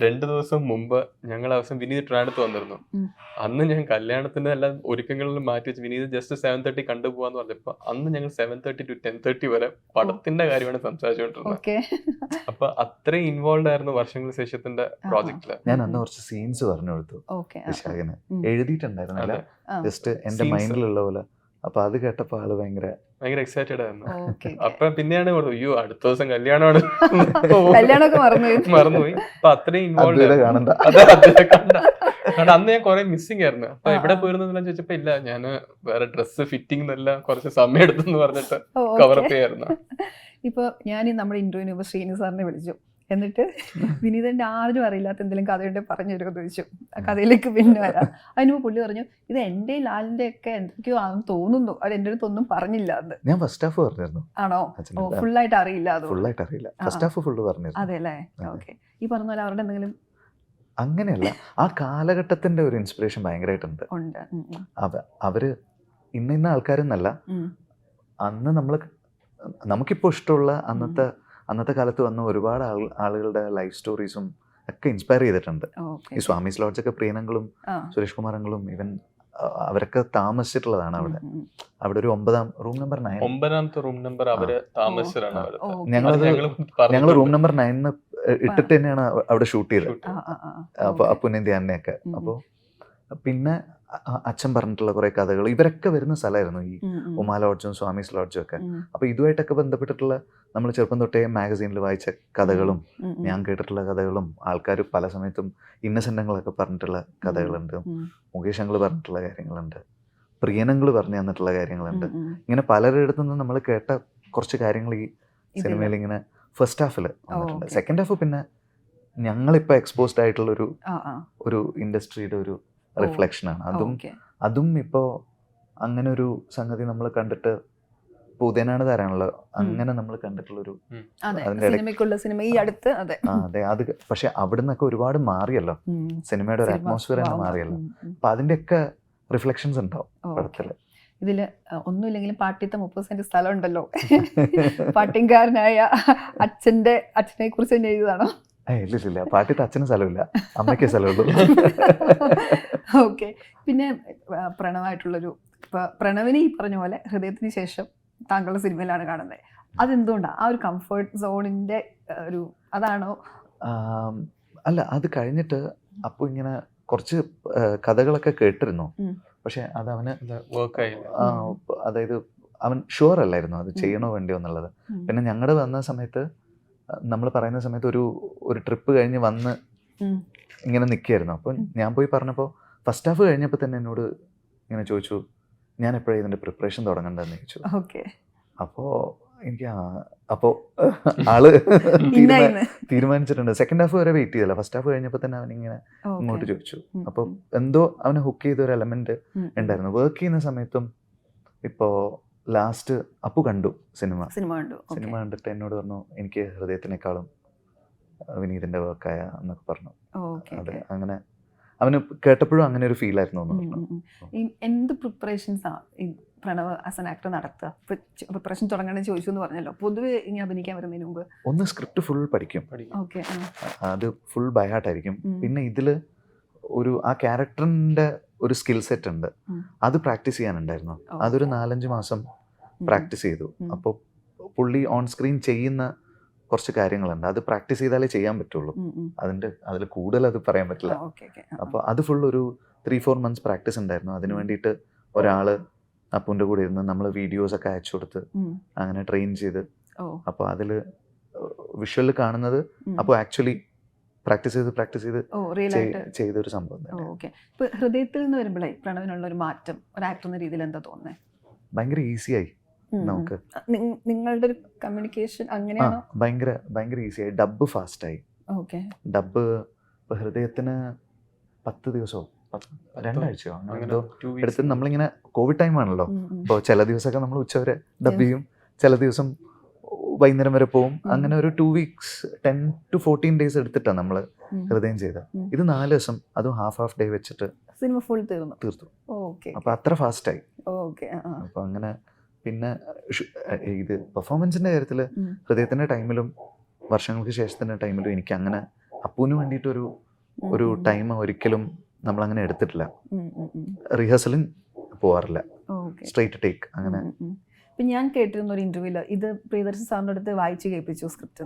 C: 2 ദിവസം മുമ്പ് ഞങ്ങൾ അവസാനം വിനീത് ട്രാൻഡത്ത് വന്നിരുന്നു. അന്ന് ഞാൻ കല്യാണത്തിന്റെ എല്ലാം ഒരുക്കങ്ങളിൽ മാറ്റി വെച്ച് വിനീത് ജസ്റ്റ് 7:30 കണ്ടുപോകാന്ന് പറഞ്ഞപ്പോ അന്ന് ഞങ്ങൾ 7:30 to 10:30 വരെ പടത്തിന്റെ കാര്യമാണ് സംസാരിച്ചുകൊണ്ടിരുന്നത്. അപ്പൊ അത്രയും ഇൻവോൾവ് ആയിരുന്നു വർഷങ്ങൾക്ക് ശേഷത്തിന്റെ പ്രോജക്റ്റില്.
A: ഞാൻ അന്ന് കുറച്ച് സീൻസ് പറഞ്ഞു കൊടുത്തു വിശാഖന്, എഴുതിയിട്ടുണ്ടായിരുന്നല്ല, ജസ്റ്റ് എന്റെ മൈൻഡിലുള്ള പോലെ. അപ്പൊ അത് കേട്ടപ്പോ ആള് ഭയങ്കര
C: എക്സൈറ്റഡ് ആയിരുന്നു. അപ്പൊ പിന്നെയാണ് അയ്യോ അടുത്ത ദിവസം കല്യാണമാണ് മറന്നുപോയി. അപ്പൊ അത്രയും ഇൻവോൾവ് കാരണം അന്ന് ഞാൻ കുറെ മിസ്സിംഗ് ആയിരുന്നു. അപ്പൊ എവിടെ പോയിരുന്നെല്ലാം ചോദിച്ചപ്പോ ഇല്ല, ഞാൻ വേറെ ഡ്രസ്സ് ഫിറ്റിംഗ് എന്നെല്ലാം കുറച്ച് സമയം എടുത്തെന്ന് പറഞ്ഞിട്ട് കവറപ്പ് ചെയ്യായിരുന്നു.
B: ഇപ്പൊ ഞാൻ നമ്മുടെ ഇന്റർവ്യൂവിന് ശ്രീനി സാറിനെ വിളിച്ചു. എന്നിട്ട് വിനീതന്റെ ആരും അറിയില്ലാത്ത എന്തെങ്കിലും കഥയുണ്ടെ പറഞ്ഞു തരുമോ ചോദിച്ചു. ആ കഥയിലേക്ക് പിന്നെ വരാം. അതിന് പുള്ളി പറഞ്ഞു ഇത് എൻ്റെ ലാലിന്റെ ഒക്കെ എന്തൊക്കെയോ ആണെന്ന് തോന്നുന്നു, അത് എൻ്റെ അടുത്ത് ഒന്നും പറഞ്ഞില്ല എന്ന്.
A: ഞാൻ ഫസ്റ്റ് ഹാഫ് പറഞ്ഞിരുന്നു.
B: ആണോ? ഓ, ഫുള്ളായിട്ട് അറിയില്ല. അത്
A: ഫുള്ളായിട്ട് അറിയില്ല. ഫസ്റ്റ് ഹാഫ് ഫുള്ള് പറഞ്ഞിരുന്നു.
B: അതെ അല്ലേ? ഓക്കെ. ഈ പറഞ്ഞ പോലെ അവരുടെ എന്തെങ്കിലും
A: അങ്ങനെയല്ല, ആ കാലഘട്ടത്തിന്റെ ഒരു ഇൻസ്പിറേഷൻ ഭയങ്കരമായിട്ടുണ്ട്.
B: ഉണ്ട്.
A: അവര് ഇന്ന ആൾക്കാരെന്നല്ല, അന്ന് നമുക്കിപ്പോൾ ഇഷ്ടമുള്ള അന്നത്തെ കാലത്ത് വന്ന ഒരുപാട് ആളുകളുടെ ലൈഫ് സ്റ്റോറീസും ഒക്കെ ഇൻസ്പയർ ചെയ്തിട്ടുണ്ട്. ഈ സ്വാമീസ് ലോഡ്ജൊക്കെ പ്രിയനങ്ങളും സുരേഷ് കുമാരങ്ങളും ഈവൻ അവരൊക്കെ താമസിച്ചിട്ടുള്ളതാണ് അവിടെ. അവിടെ ഒരു 9ാം റൂം നമ്പർ
C: 9ാമത്തെ റൂം നമ്പർ അവര് താമസിച്ചതാണ്.
A: ഞങ്ങൾ റൂം നമ്പർ 9 ഇട്ടിട്ട് തന്നെയാണ് അവിടെ ഷൂട്ട് ചെയ്തത്. അപ്പൊ അപ്പുനെയും ധ്യാനെയൊക്കെ. അപ്പോൾ പിന്നെ അച്ഛൻ പറഞ്ഞിട്ടുള്ള കുറെ കഥകൾ, ഇവരൊക്കെ വരുന്ന സ്ഥലമായിരുന്നു ഈ ഉമാ ലോഡ്ജും സ്വാമീസ് ലോഡ്ജും ഒക്കെ. അപ്പൊ ഇതുമായിട്ടൊക്കെ ബന്ധപ്പെട്ടിട്ടുള്ള നമ്മൾ ചെറുപ്പം തൊട്ടേ മാഗസീനിൽ വായിച്ച കഥകളും ഞാൻ കേട്ടിട്ടുള്ള കഥകളും ആൾക്കാർ പല സമയത്തും ഇന്നസെന്റങ്ങളൊക്കെ പറഞ്ഞിട്ടുള്ള കഥകളുണ്ട്, മുകേഷ് അങ്കിൾ പറഞ്ഞിട്ടുള്ള കാര്യങ്ങളുണ്ട്, പ്രിയനങ്ങൾ പറഞ്ഞു തന്നിട്ടുള്ള കാര്യങ്ങളുണ്ട്. ഇങ്ങനെ പലരിടത്തു നിന്നും നമ്മൾ കേട്ട കുറച്ച് കാര്യങ്ങൾ ഈ സിനിമയിൽ ഇങ്ങനെ ഫസ്റ്റ് ഹാഫിൽ വന്നിട്ടുണ്ട്. സെക്കൻഡ് ഹാഫ് പിന്നെ ഞങ്ങളിപ്പോൾ എക്സ്പോസ്ഡ് ആയിട്ടുള്ള ഒരു ഇൻഡസ്ട്രിയുടെ ഒരു റിഫ്ലക്ഷനാണ്. അതും ഇപ്പോൾ അങ്ങനെ ഒരു സംഗതി നമ്മൾ കണ്ടിട്ട് ഉദയനാണ് താരാണല്ലോ, അങ്ങനെ നമ്മൾ കണ്ടിട്ടുള്ളൊരു അതെ. അത് പക്ഷെ അവിടെ നിന്നൊക്കെ ഒരുപാട് മാറിയല്ലോ, സിനിമയുടെ ഒരു അറ്റ്മോസ്ഫിയർ തന്നെ മാറിയല്ലോ. അപ്പൊ അതിന്റെയൊക്കെ റിഫ്ലക്ഷൻസ് ഉണ്ടാവും പടത്തില്.
B: ഇതില് ഒന്നുമില്ലെങ്കിലും പാട്ടിത്തെ 30 സെന്റ് സ്ഥലം ഉണ്ടല്ലോ, പാട്ടിൻകാരനായ അച്ഛനെ കുറിച്ച് തന്നെ എഴുതാണോ?
A: ഇല്ല, പാട്ടിത്തെ അച്ഛന് സ്ഥലമില്ല, അമ്മയ്ക്ക് സ്ഥലമുള്ളൂ.
B: ഓക്കെ. പിന്നെ പ്രണവായിട്ടുള്ളൊരു, പ്രണവിനെ ഈ പറഞ്ഞ പോലെ ഹൃദയത്തിന് ശേഷം താങ്കളുടെ സിനിമയിലാണ് കാണുന്നത്. അതെന്തുകൊണ്ടാണ് ആ ഒരു കംഫർട്ട് സോണിന്റെ ഒരു അതാണോ?
A: അല്ല, അത് കഴിഞ്ഞിട്ട് അപ്പോൾ ഇങ്ങനെ കുറച്ച് കഥകളൊക്കെ കേട്ടിരുന്നു. പക്ഷെ അത് അവന് അതായത് അവൻ ഷുവർ അല്ലായിരുന്നു അത് ചെയ്യണോ വേണ്ടിയോ എന്നുള്ളത്. പിന്നെ ഞങ്ങളുടെ വന്ന സമയത്ത്, നമ്മൾ പറയുന്ന സമയത്ത് ഒരു ട്രിപ്പ് കഴിഞ്ഞ് വന്ന് ഇങ്ങനെ നിൽക്കുകയായിരുന്നു. അപ്പം ഞാൻ പോയി പറഞ്ഞപ്പോൾ ഫസ്റ്റ് ഹാഫ് കഴിഞ്ഞപ്പോൾ തന്നെ എന്നോട് ഇങ്ങനെ ചോദിച്ചു, ഞാൻ എപ്പോഴാണ് ഇതിൻ്റെ പ്രിപ്പറേഷൻ തുടങ്ങേണ്ടതെന്ന് ചോദിച്ചു. അപ്പോൾ ആള് തീരുമാനിച്ചിട്ടുണ്ട്. സെക്കൻഡ് ഹാഫ് വരെ വെയിറ്റ് ചെയ്തില്ല, ഫസ്റ്റ് ഹാഫ് കഴിഞ്ഞപ്പോൾ തന്നെ അവനിങ്ങനെ ഇങ്ങോട്ട് ചോദിച്ചു. അപ്പോൾ എന്തോ അവനെ ഹുക്ക് ചെയ്ത ഒരു എലമെന്റ് ഉണ്ടായിരുന്നു. വർക്ക് ചെയ്യുന്ന സമയത്തും ഇപ്പോൾ ലാസ്റ്റ് അപ്പു കണ്ടു സിനിമ കണ്ടിട്ട് എന്നോട് പറഞ്ഞു, എനിക്ക് ഹൃദയത്തിനേക്കാളും വിനീതിന്റെ വർക്കായ എന്നൊക്കെ പറഞ്ഞു. അതെ, അങ്ങനെ അവന് കേട്ടപ്പോഴും അങ്ങനെ ഒരു ഫീൽ ആയിരുന്നു എന്ന് പറഞ്ഞു.
B: എന്ത് പ്രിപ്പറേഷൻസാ പ്രണവ് ആസ് ആൻ ആക്ടർ നടത്തുക? പ്രിപ്പറേഷൻ തുടങ്ങണമെന്ന് ചോദിച്ചു എന്ന് പറഞ്ഞല്ലോ. പൊതുവെ ഇനി അഭിനയിക്കാൻ വരുന്നതിന് മുമ്പ്
A: ഒന്ന് സ്ക്രിപ്റ്റ് ഫുൾ പഠിക്കും, അത് ഫുൾ ബൈ ഹാർട്ട് ആയിരിക്കും. പിന്നെ ഇതില് ആ ക്യാരക്ടറിന്റെ ഒരു സ്കിൽ സെറ്റ് ഉണ്ട്, അത് പ്രാക്ടീസ് ചെയ്യാനുണ്ടായിരുന്നു. അതൊരു 4-5 മാസം പ്രാക്ടീസ് ചെയ്തു. അപ്പോൾ പുള്ളി ഓൺ സ്ക്രീൻ ചെയ്യുന്ന കുറച്ച് കാര്യങ്ങളുണ്ട്, അത് പ്രാക്ടീസ് ചെയ്താലേ ചെയ്യാൻ പറ്റുള്ളൂ. അതിൽ കൂടുതൽ അത് പറയാൻ പറ്റില്ല. അപ്പോൾ അത് ഫുൾ ഒരു 3-4 മന്ത്സ് പ്രാക്ടീസ് ഉണ്ടായിരുന്നു. അതിന് വേണ്ടിയിട്ട് ഒരാള് അപ്പുവിൻ്റെ കൂടെ ഇരുന്ന് നമ്മൾ വീഡിയോസ് ഒക്കെ അയച്ചു കൊടുത്ത് അങ്ങനെ ട്രെയിൻ ചെയ്ത്, അപ്പോൾ അതിൽ വിഷ്വലിൽ കാണുന്നത് അപ്പോൾ ആക്ച്വലി പ്രാക്ടീസ് ചെയ്ത് ചെയ്തൊരു സംഭവം.
B: ഹൃദയത്തിൽ നിന്ന് വരുമ്പോഴേ പ്രണവിനുള്ള ഒരു മാറ്റം ഒരു ആക്ടർ എന്ന രീതിയിൽ എന്താ തോന്നുന്നത്?
A: ഭയങ്കര ഈസിയായി നമുക്ക്,
B: നിങ്ങളുടെ ഒരു കമ്മ്യൂണിക്കേഷൻ അങ്ങനെയാണോ?
A: ഭയങ്കര ഈസിയായി. ഡബ് ഫാസ്റ്റായി. ഡബ് ഇപ്പൊ ഹൃദയത്തിന് 10 ദിവസമോ 2 ആഴ്ചയോ അങ്ങനെ എടുത്ത് നമ്മളിങ്ങനെ കോവിഡ് ടൈം ആണല്ലോ, അപ്പോൾ ചില ദിവസമൊക്കെ നമ്മൾ ഉച്ചവരെ ഡബ് ചെയ്യും, ചില ദിവസം വൈകുന്നേരം വരെ പോവും. അങ്ങനെ ഒരു 2 വീക്സ് 10 to 14 ഡേയ്സ് എടുത്തിട്ടാണ് നമ്മൾ ഹൃദയം ചെയ്തത്. ഇത് 4 ദിവസം, അതും ഹാഫ് ഡേ വെച്ചിട്ട്
B: സിനിമ ഫുൾ തീർത്തു.
A: അപ്പൊ അത്ര ഫാസ്റ്റായി. അപ്പൊ അങ്ങനെ പിന്നെ ഇത് പെർഫോമൻസിന്റെ കാര്യത്തില് ഹൃദയത്തിന്റെ ടൈമിലും വർഷങ്ങൾക്ക് ശേഷത്തിന്റെ ടൈമിലും എനിക്ക് അങ്ങനെ അപ്പൂന് വേണ്ടിയിട്ട് ഒരു ടൈം ഒരിക്കലും നമ്മളങ്ങനെ എടുത്തിട്ടില്ല. റിഹേഴ്സലും പോവാറില്ല, സ്ട്രൈറ്റ് ടേക്ക് അങ്ങനെ.
B: ഇപ്പം ഞാൻ കേട്ടിരുന്ന ഒരു ഇന്റർവ്യൂല് ഇത് പ്രിയദർശൻ സാറിൻ്റെ അടുത്ത് വായിച്ച് കേൾപ്പിച്ചു സ്ക്രിപ്റ്റ്.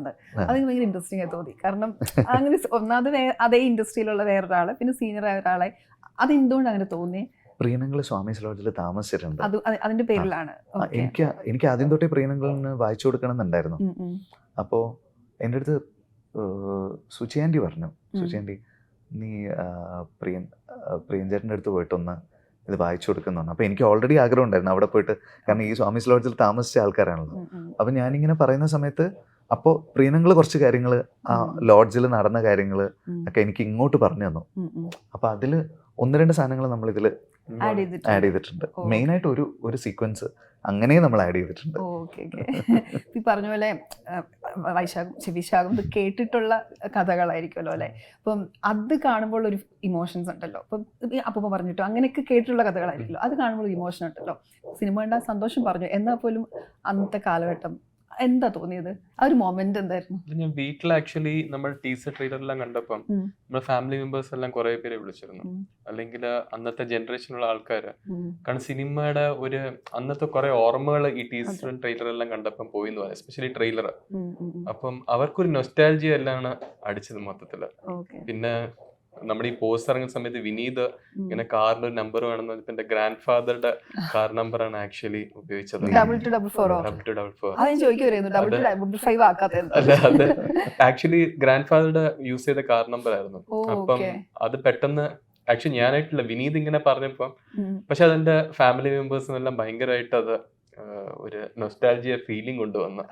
B: അതെനിക്ക് ഭയങ്കര ഇൻട്രസ്റ്റിംഗ് ആയി തോന്നി. കാരണം അങ്ങനെ ഒന്നാമത് അതേ ഇൻഡസ്ട്രിയിലുള്ള വേറൊരാളെ, പിന്നെ സീനിയർ ആയ ഒരാളെ, അതെന്തുകൊണ്ട് അങ്ങനെ തോന്നി?
A: പ്രിയനങ്ങൾ സ്വാമീസ് ലോഡ്ജിൽ താമസിച്ചിട്ടുണ്ട്,
B: അതിന്റെ പേരിലാണ്.
A: എനിക്ക് ആദ്യം തൊട്ടേ പ്രിയനങ്ങളിന് വായിച്ചു കൊടുക്കണം എന്നുണ്ടായിരുന്നു. അപ്പോൾ എൻ്റെ അടുത്ത് സുചി ആൻറ്റി പറഞ്ഞു, സുചി ആൻറ്റി നീ പ്രിയൻ ചേട്ടൻ്റെ അടുത്ത് പോയിട്ടൊന്ന് ഇത് വായിച്ചു കൊടുക്കുന്നു. അപ്പോൾ എനിക്ക് ഓൾറെഡി ആഗ്രഹം ഉണ്ടായിരുന്നു അവിടെ പോയിട്ട്, കാരണം ഈ സ്വാമീസ് ലോഡ്ജിൽ താമസിച്ച ആൾക്കാരാണല്ലോ. അപ്പം ഞാനിങ്ങനെ പറയുന്ന സമയത്ത് അപ്പോൾ പ്രീനങ്ങൾ കുറച്ച് കാര്യങ്ങൾ ആ ലോഡ്ജിൽ നടന്ന കാര്യങ്ങൾ
B: ഉം.
A: ഒക്കെ എനിക്ക് ഇങ്ങോട്ട് പറഞ്ഞു തന്നു.
B: ഉം, ഉം.
A: അപ്പോൾ അതിൽ 1-2 സാധനങ്ങൾ നമ്മൾ ഇതിൽ
B: ആഡ്
A: ആഡ് ചെയ്തിട്ടുണ്ട്.
B: ഓ.
A: മെയിനായിട്ട് ഒരു സീക്വൻസ് അങ്ങനെ നമ്മൾ ആഡ് ചെയ്തിട്ടുണ്ട്.
B: Okay okay. ഈ പറഞ്ഞ പോലെ വിശാഖം ഇത് കേട്ടിട്ടുള്ള കഥകളായിരിക്കുമല്ലോ അല്ലെ. അപ്പം അത് കാണുമ്പോൾ ഒരു ഇമോഷൻസ് ഉണ്ടല്ലോ. അപ്പം അപ്പം പറഞ്ഞിട്ടോ അങ്ങനെയൊക്കെ കേട്ടിട്ടുള്ള കഥകളായിരിക്കുമല്ലോ. അത് കാണുമ്പോൾ ഇമോഷൻ ഉണ്ടല്ലോ. സിനിമ കണ്ടാൽ സന്തോഷം പറഞ്ഞു, എന്നാൽ പോലും അന്നത്തെ കാലഘട്ടം എന്താ തോന്നിയത്? ആ ഒരു മൊമെന്റ് എന്തായിരുന്നു?
C: ഇത് ഞാൻ വീട്ടിൽ ആക്ച്വലി നമ്മൾ ടീസർ ട്രെയിലറെല്ലാം കണ്ടപ്പം
B: ഉം.
C: നമ്മുടെ ഫാമിലി മെമ്പേഴ്സ് എല്ലാം കുറെ പേരെ വിളിച്ചിരുന്നു.
B: ഉം.
C: അല്ലെങ്കിൽ അന്നത്തെ ജനറേഷനിലുള്ള ആൾക്കാര്,
B: ഉം.
C: കാരണം സിനിമയുടെ ഒരു അന്നത്തെ കുറെ ഓർമ്മകൾ ഈ ടീസറും ട്രെയിലറെല്ലാം കണ്ടപ്പം പോയി എന്ന് പറയാം, എസ്പെഷ്യലി ട്രെയിലർ.
B: ഉം, ഉം, ഉം.
C: അപ്പം അവർക്കൊരു നൊസ്റ്റാൾജിയ എല്ലാം അടിച്ചത് മൊത്തത്തില്.
B: ഓക്കെ.
C: പിന്നെ നമ്മുടെ ഈ പോസ്റ്റ് ഇറങ്ങുന്ന സമയത്ത് വിനീത്
B: ഉം.
C: ഇങ്ങനെ കാറിന്റെ ഒരു നമ്പർ വേണമെന്ന് പറഞ്ഞപ്പോ എന്റെ ഗ്രാൻഡ് ഫാദറുടെ കാർ നമ്പറാണ് ആക്ച്വലി ഉപയോഗിച്ചത്.
B: 2244
C: 2244.
B: അത് ഞാൻ ചോദിക്കുമായിരുന്നു, 2255 ആക്കാത്ത
C: അല്ല, അത് ആക്ച്വലി ഗ്രാൻഡ് ഫാദറുടെ യൂസ് ചെയ്ത കാർ നമ്പർ ആയിരുന്നു. അപ്പം
B: ഓക്കെ.
C: അത് പെട്ടെന്ന് ആക്ച്വലി ഞാനായിട്ടില്ല, വിനീത് ഇങ്ങനെ പറഞ്ഞപ്പം, പക്ഷെ അതെന്റെ ഫാമിലി മെമ്പേഴ്സിനെല്ലാം ഭയങ്കരമായിട്ട് അത് ഒരു നൊസ്റ്റാൾജിയ ഫീലിംഗ് കൊണ്ടുവന്നു.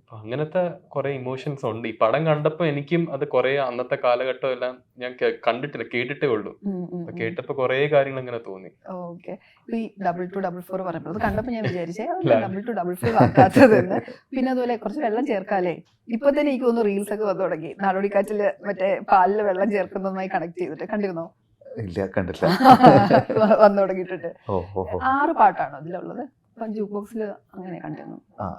C: അപ്പൊ അങ്ങനത്തെ കുറെ ഇമോഷൻസ് ഉണ്ട്. ഈ പടം കണ്ടപ്പോ എനിക്കും അത് കുറെ അന്നത്തെ കാലഘട്ടം എല്ലാം ഞാൻ കണ്ടിട്ടില്ല, കേട്ടിട്ടേ ഉള്ളൂ. അപ്പൊ കേട്ടപ്പോ കുറെ കാര്യങ്ങൾ ഇങ്ങനെ തോന്നി.
B: ഓക്കെ. ഈ 2244 പറയുമ്പോൾ അത് കണ്ടപ്പോ ഞാൻ വിചാരിച്ചേ 2255 ആക്കാത്തതെന്ന്. പിന്നെ അതുപോലെ കുറച്ച് വെള്ളം ചേർക്കാല്ലേ. ഇപ്പൊ തന്നെ എനിക്ക് തോന്നുന്നു റീൽസ് ഒക്കെ വന്നു തുടങ്ങി, നാടോടിക്കാറ്റില് മറ്റേ പാലില് വെള്ളം ചേർക്കുന്നതുമായി കണക്ട് ചെയ്തിട്ട്. കണ്ടിരുന്നോ?
A: ഇല്ല, കണ്ടില്ല.
B: വന്നു തുടങ്ങിയിട്ടുണ്ട്. 6 പാട്ടാണോ അതിലുള്ളത്? ജൂക്ക് ബോക്സിൽ അങ്ങനെ കണ്ടിരുന്നു.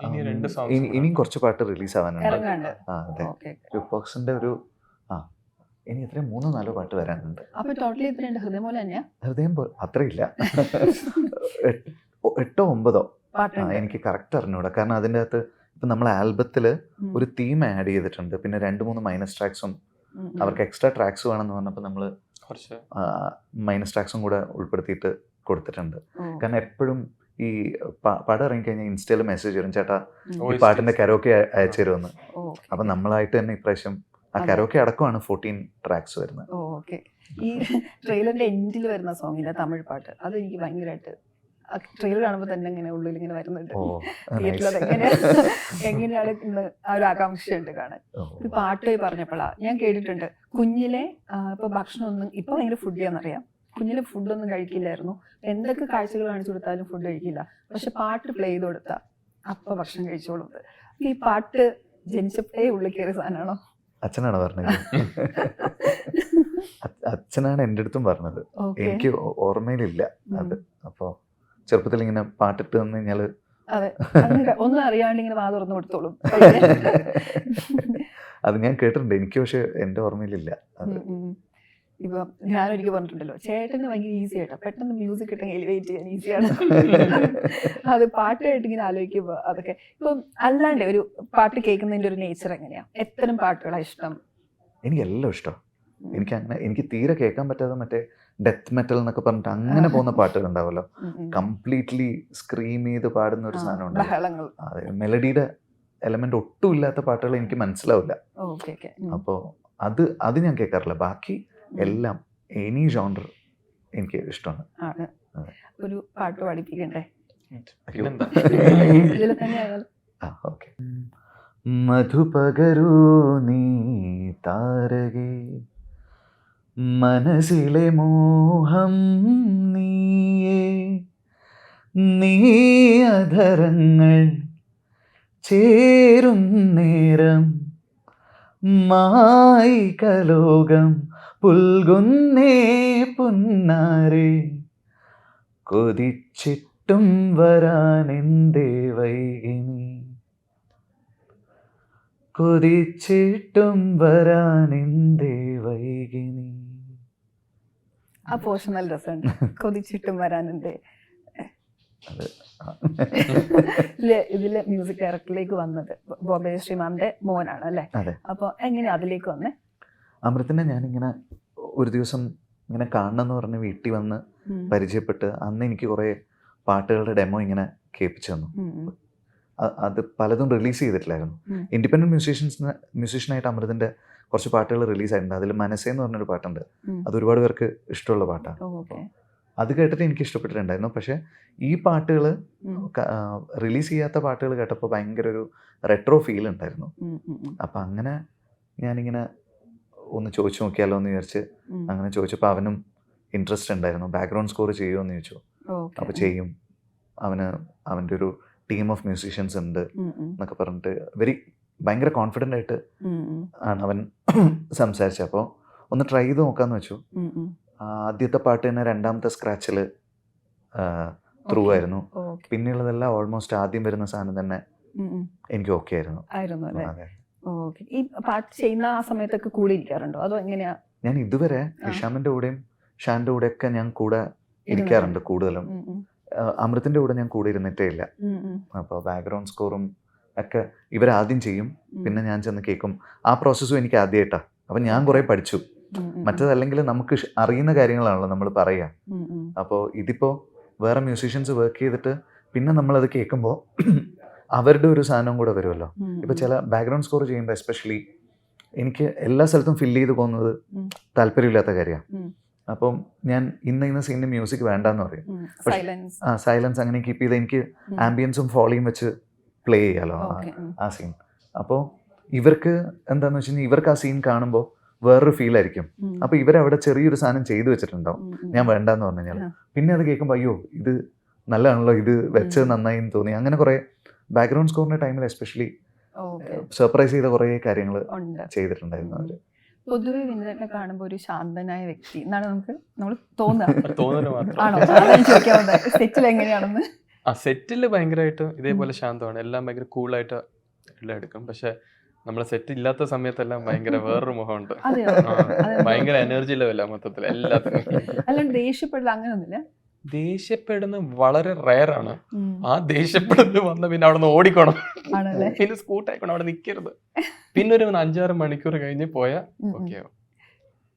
C: ഇനി 2 songs
A: ഇനിയും കുറച്ച് പാട്ട് റിലീസ് ആവാനുണ്ട്.
B: ഇറങ്ങാണ്ട്.
A: അതെ,
B: ഓക്കെ.
A: ജൂക്ക് ബോക്സിന്റെ ഒരു ഇനി എത്ര 3-4 പാട്ട് വരാനുണ്ട്.
B: അപ്പൊ ടോട്ടലി എത്രയുണ്ട്? ഹൃദയം പോലെ തന്നെയാ?
A: ഹൃദയം അത്രയില്ല, 8-9
B: പാട്ടുണ്ട്.
A: എനിക്ക് കറക്റ്റ് അറിഞ്ഞൂടാ. കാരണം അതിൻ്റെ അകത്ത് ഇപ്പം നമ്മൾ ആൽബത്തില് ഒരു തീം ആഡ് ചെയ്തിട്ടുണ്ട്. പിന്നെ 2-3 മൈനസ് ട്രാക്സും അവർക്ക് എക്സ്ട്രാ ട്രാക്സ് വേണമെന്ന് പറഞ്ഞപ്പോൾ നമ്മൾ
C: കുറച്ച്
A: മൈനസ് ട്രാക്സും കൂടെ ഉൾപ്പെടുത്തിയിട്ട് കൊടുത്തിട്ടുണ്ട്. കാരണം എപ്പോഴും ഈ പടം ഇറങ്ങിക്കഴിഞ്ഞാൽ ഇൻസ്റ്റയിൽ മെസ്സേജ് വരും, ചേട്ടാ ഈ പാട്ടിന്റെ കരോക്കെ അയച്ചു തരുമെന്ന്. അപ്പം നമ്മളായിട്ട് തന്നെ ഇപ്രാവശ്യം ആ കരോക്കെ അടക്കമാണ് 14 ട്രാക്സ് വരുന്നത്.
B: ഓക്കെ. ഈ ട്രെയിലറിന്റെ എൻഡിൽ വരുന്ന സോങ്ങില്ല, തമിഴ് പാട്ട്, അത് എനിക്ക് ഭയങ്കരമായിട്ട് ട്രെയിലർ കാണുമ്പോൾ തന്നെ ഇങ്ങനെ ഉള്ളിൽ ഇങ്ങനെ വരുന്നുണ്ട്. തിയേറ്ററിൽ എങ്ങനെയാണ് ഇന്ന് ആ ഒരു ആകാംക്ഷയുണ്ട് കാണാൻ. ഈ പാട്ട് പറഞ്ഞപ്പോഴാ ഞാൻ കേട്ടിട്ടുണ്ട്, കുഞ്ഞിലെ ഇപ്പൊ ഭക്ഷണമൊന്നും ഇപ്പൊ ഭയങ്കര ഫുഡ് ചെയ്യാന്നറിയാം, കുഞ്ഞിലെ ഫുഡൊന്നും കഴിക്കില്ലായിരുന്നു, എന്തൊക്കെ കാഴ്ചകൾ കാണിച്ചു കൊടുത്താലും ഫുഡ് കഴിക്കില്ല, പക്ഷെ പാട്ട് പ്ലേ ചെയ്ത് കൊടുത്താ അപ്പൊ ഭക്ഷണം കഴിച്ചോളും. ഈ പാട്ട് ജനിച്ചപ്പോഴേ ഉള്ളിൽ കയറിയ സാധനമാണോ?
A: അച്ഛനാണ് പറഞ്ഞത്. അച്ഛനാണ് എൻ്റെ അടുത്തും പറഞ്ഞത്. എനിക്ക് ഓർമ്മയിലില്ല അത്. അപ്പോൾ ചെറുപ്പത്തിൽ ഇങ്ങനെ പാട്ടിട്ട് വന്നു കഴിഞ്ഞാൽ
B: അതെ, ഒന്നും അറിയാണ്ട് ഇങ്ങനെ വാ തുറന്നു കൊടുത്തോളും.
A: അത് ഞാൻ കേട്ടിട്ടുണ്ട്, എനിക്ക് പക്ഷെ എൻ്റെ ഓർമ്മയിലില്ല അത്.
B: ഇപ്പൊ ഞാനൊരിക്കൽ പറഞ്ഞിട്ടുണ്ടല്ലോ, ചേട്ടന് ഭയങ്കര ഈസി ആയിട്ടാ പെട്ടെന്ന് മ്യൂസിക് ഇട്ടെങ്കിൽ എലിവേറ്റ് ചെയ്യാൻ ഈസിയാണ്. അത് പാട്ടായിട്ട് ഇങ്ങനെ ആലോചിക്കുമ്പോ അതൊക്കെ. ഇപ്പം അല്ലാണ്ട് ഒരു പാട്ട് കേൾക്കുന്നതിന്റെ ഒരു നേച്ചർ എങ്ങനെയാ? എത്തരം പാട്ടുകളാണ് ഇഷ്ടം?
A: എനിക്ക് എല്ലാം ഇഷ്ടം. എനിക്ക് തീരെ കേൾക്കാൻ പറ്റാതെ മറ്റേ ഡെത്ത് മെറ്റൽ എന്നൊക്കെ പറഞ്ഞിട്ട് അങ്ങനെ പോകുന്ന പാട്ടുകൾ ഉണ്ടാവുമല്ലോ, കംപ്ലീറ്റ്ലി സ്ക്രീം ചെയ്ത് പാടുന്ന ഒരു സാധനം ഉണ്ട്. അതെ, മെലഡിയുടെ എലമെന്റ് ഒട്ടും ഇല്ലാത്ത പാട്ടുകൾ എനിക്ക് മനസ്സിലാവില്ല. അപ്പോൾ അത് ഞാൻ കേൾക്കാറില്ല. ബാക്കി എല്ലാം എനി ജോണർ എനിക്ക് ഇഷ്ടമാണ്.
B: ഒരു പാട്ട് പഠിപ്പിക്കണ്ടേ?
A: ഓക്കെ. മധുപകരൂ നീ താരകേ, മനസ്സിലെ മോഹം നീയേ, നീ അധരങ്ങൾ ചേരും നേരം മായികലോകം പുൽകുന്നേ പുന്നാരേ, കൊതിച്ചിട്ടും വരാനെന്തേ വൈകിനി, കൊതിച്ചിട്ടും വരാനെന്തേ വൈകിനി.
B: ആ പോർഷൻ നല്ല രസമുണ്ട്, കൊതിച്ചിട്ടും വരാനെന്തേ. ഇതില് മ്യൂസിക് ഡയറക്ടറിലേക്ക് വന്നത് ബോംബെ ശ്രീമാന്റെ മോനാണ് അല്ലേ? അപ്പൊ എങ്ങനെ അതിലേക്ക് വന്നേ?
A: അമൃത്തിനെ ഞാനിങ്ങനെ ഒരു ദിവസം ഇങ്ങനെ കാണണമെന്ന് പറഞ്ഞ് വീട്ടിൽ വന്ന് പരിചയപ്പെട്ട് അന്ന് എനിക്ക് കുറേ പാട്ടുകളുടെ ഡെമോ ഇങ്ങനെ കേൾപ്പിച്ചു തന്നു. അത് പലതും റിലീസ് ചെയ്തിട്ടില്ലായിരുന്നു. ഇൻഡിപെൻഡന്റ് മ്യൂസീഷ്യനായിട്ട് അമൃതിന്റെ കുറച്ച് പാട്ടുകൾ റിലീസായിട്ടുണ്ട്. അതിൽ മനസ്സേന്ന് പറഞ്ഞൊരു പാട്ടുണ്ട്, അത് ഒരുപാട് പേർക്ക് ഇഷ്ടമുള്ള പാട്ടാണ്. അത് കേട്ടിട്ട് എനിക്ക് ഇഷ്ടപ്പെട്ടിട്ടുണ്ടായിരുന്നു. പക്ഷേ ഈ പാട്ടുകൾ റിലീസ് ചെയ്യാത്ത പാട്ടുകൾ കേട്ടപ്പോൾ ഭയങ്കര ഒരു റെട്രോ ഫീൽ ഉണ്ടായിരുന്നു. അപ്പം അങ്ങനെ ഞാനിങ്ങനെ ഒന്ന് ചോദിച്ചു നോക്കിയാലോ എന്ന് വിചാരിച്ച് അങ്ങനെ ചോദിച്ചപ്പോൾ അവനും ഇൻട്രസ്റ്റ് ഉണ്ടായിരുന്നു. ബാക്ക്ഗ്രൗണ്ട് സ്കോർ ചെയ്യുമോ എന്ന് ചോദിച്ചു. അപ്പോൾ ചെയ്യും, അവൻ്റെ ഒരു ടീം ഓഫ് മ്യൂസീഷ്യൻസ് ഉണ്ട് എന്നൊക്കെ പറഞ്ഞിട്ട് ഭയങ്കര കോൺഫിഡൻ്റ് ആയിട്ട് ആണ് അവൻ സംസാരിച്ചത്. അപ്പോൾ ഒന്ന് ട്രൈ ചെയ്ത് നോക്കാമെന്ന് വെച്ചു. ആദ്യത്തെ പാട്ട് തന്നെ രണ്ടാമത്തെ സ്ക്രാച്ചിൽ ത്രൂ ആയിരുന്നു. പിന്നെയുള്ളതെല്ലാം ഓൾമോസ്റ്റ് ആദ്യം വരുന്ന സാധനം തന്നെ എനിക്ക് ഓക്കെ ആയിരുന്നു. അതെ.
B: ഈ പാട്ട് ചെയ്യുന്ന ആ സമയത്തൊക്കെ കൂടെ ഇരിക്കാറുണ്ടോ അതോ എങ്ങനെയാ?
A: ഞാൻ ഇതുവരെ ഹിഷാമിന്റെ കൂടെയും ഷാന്റെ കൂടെ ഒക്കെ ഞാൻ കൂടെ ഇരിക്കാറുണ്ട് കൂടുതലും. അമൃത്തിന്റെ കൂടെ ഞാൻ കൂടെ ഇരുന്നിട്ടേ ഇല്ല. അപ്പോൾ ബാക്ക്ഗ്രൗണ്ട് സ്കോറും ഒക്കെ ഇവരാദ്യം ചെയ്യും, പിന്നെ ഞാൻ ചെന്ന് കേൾക്കും. ആ പ്രോസസ്സും എനിക്ക് ആദ്യമായിട്ടാ. അപ്പം ഞാൻ കുറേ പഠിച്ചു. മറ്റേതല്ലെങ്കിൽ നമുക്ക് അറിയുന്ന കാര്യങ്ങളാണല്ലോ നമ്മൾ പറയുക. അപ്പോൾ ഇതിപ്പോൾ വേറെ മ്യൂസീഷ്യൻസ് വർക്ക് ചെയ്തിട്ട് പിന്നെ നമ്മളത് കേൾക്കുമ്പോൾ അവരുടെ ഒരു സാധനം കൂടെ വരുമല്ലോ. ഇപ്പോൾ ചില ബാക്ക്ഗ്രൗണ്ട് സ്കോർ ചെയ്യുമ്പോൾ എസ്പെഷ്യലി എനിക്ക് എല്ലാ സ്ഥലത്തും ഫില്ല് ചെയ്ത് പോകുന്നത് താല്പര്യമില്ലാത്ത കാര്യമാണ്. അപ്പം ഞാൻ ഇന്ന സീനിന് മ്യൂസിക് വേണ്ടെന്ന് പറയും. സൈലൻസ് അങ്ങനെ കീപ്പ് ചെയ്ത് എനിക്ക് ആംബിയൻസും ഫോളിയും വെച്ച് പ്ലേ ചെയ്യാലോ ആ സീൻ. അപ്പോൾ ഇവർക്ക് എന്താണെന്ന് വെച്ച് കഴിഞ്ഞാൽ ഇവർക്ക് ആ സീൻ കാണുമ്പോൾ വേറൊരു ഫീൽ ആയിരിക്കും. അപ്പോൾ ഇവരവിടെ ചെറിയൊരു സാധനം ചെയ്തു വെച്ചിട്ടുണ്ടാവും ഞാൻ വേണ്ടെന്ന് പറഞ്ഞു കഴിഞ്ഞാൽ. പിന്നെ അത് കേൾക്കുമ്പോൾ അയ്യോ ഇത് നല്ലതാണല്ലോ, ഇത് വെച്ചത് നന്നായി എന്ന് തോന്നി. അങ്ങനെ കുറേ ബാക്ക്ഗ്രൗണ്ട് സ്കോറിന്റെ ടൈമിൽ എസ്പെഷ്യലി സർപ്രൈസ് ചെയ്ത കുറേ കാര്യങ്ങൾ ചെയ്തിട്ടുണ്ടായിരുന്നു അവർ.
B: പൊതുവെ വിനീതനെ കാണുമ്പോൾ ഒരു ശാന്തനായ വ്യക്തി എന്നാണ് നമ്മൾ തോന്നുക. സെറ്റിൽ എങ്ങനെയാണെന്ന്?
C: സെറ്റിൽ ഭയങ്കരമായിട്ട് ഇതേപോലെ ശാന്തമാണ്, എല്ലാം ഭയങ്കര കൂളായിട്ട് എല്ലാം എടുക്കും. പക്ഷെ നമ്മളെ സെറ്റ് ഇല്ലാത്ത സമയത്തെല്ലാം ഭയങ്കര വേറൊരു മുഖമുണ്ട്, ഭയങ്കര എനർജി ലെവല മൊത്തത്തിൽ എല്ലാത്തിനും.
B: അല്ലാണ്ട് ദേഷ്യപ്പെടില്ല അങ്ങനെയൊന്നുമില്ല?
C: ദേഷ്യപ്പെടുന്ന വളരെ റയർ ആണ്. ആ ദേഷ്യപ്പെടുന്നത് വന്ന പിന്നെ അവിടെ നിന്ന് ഓടിക്കണം, പിന്നെ സ്കൂട്ടായിക്കണം, അവിടെ നിൽക്കരുത്. പിന്നെ ഒരു 5-6 മണിക്കൂർ കഴിഞ്ഞ് പോയാൽ ഓക്കെ ആവും.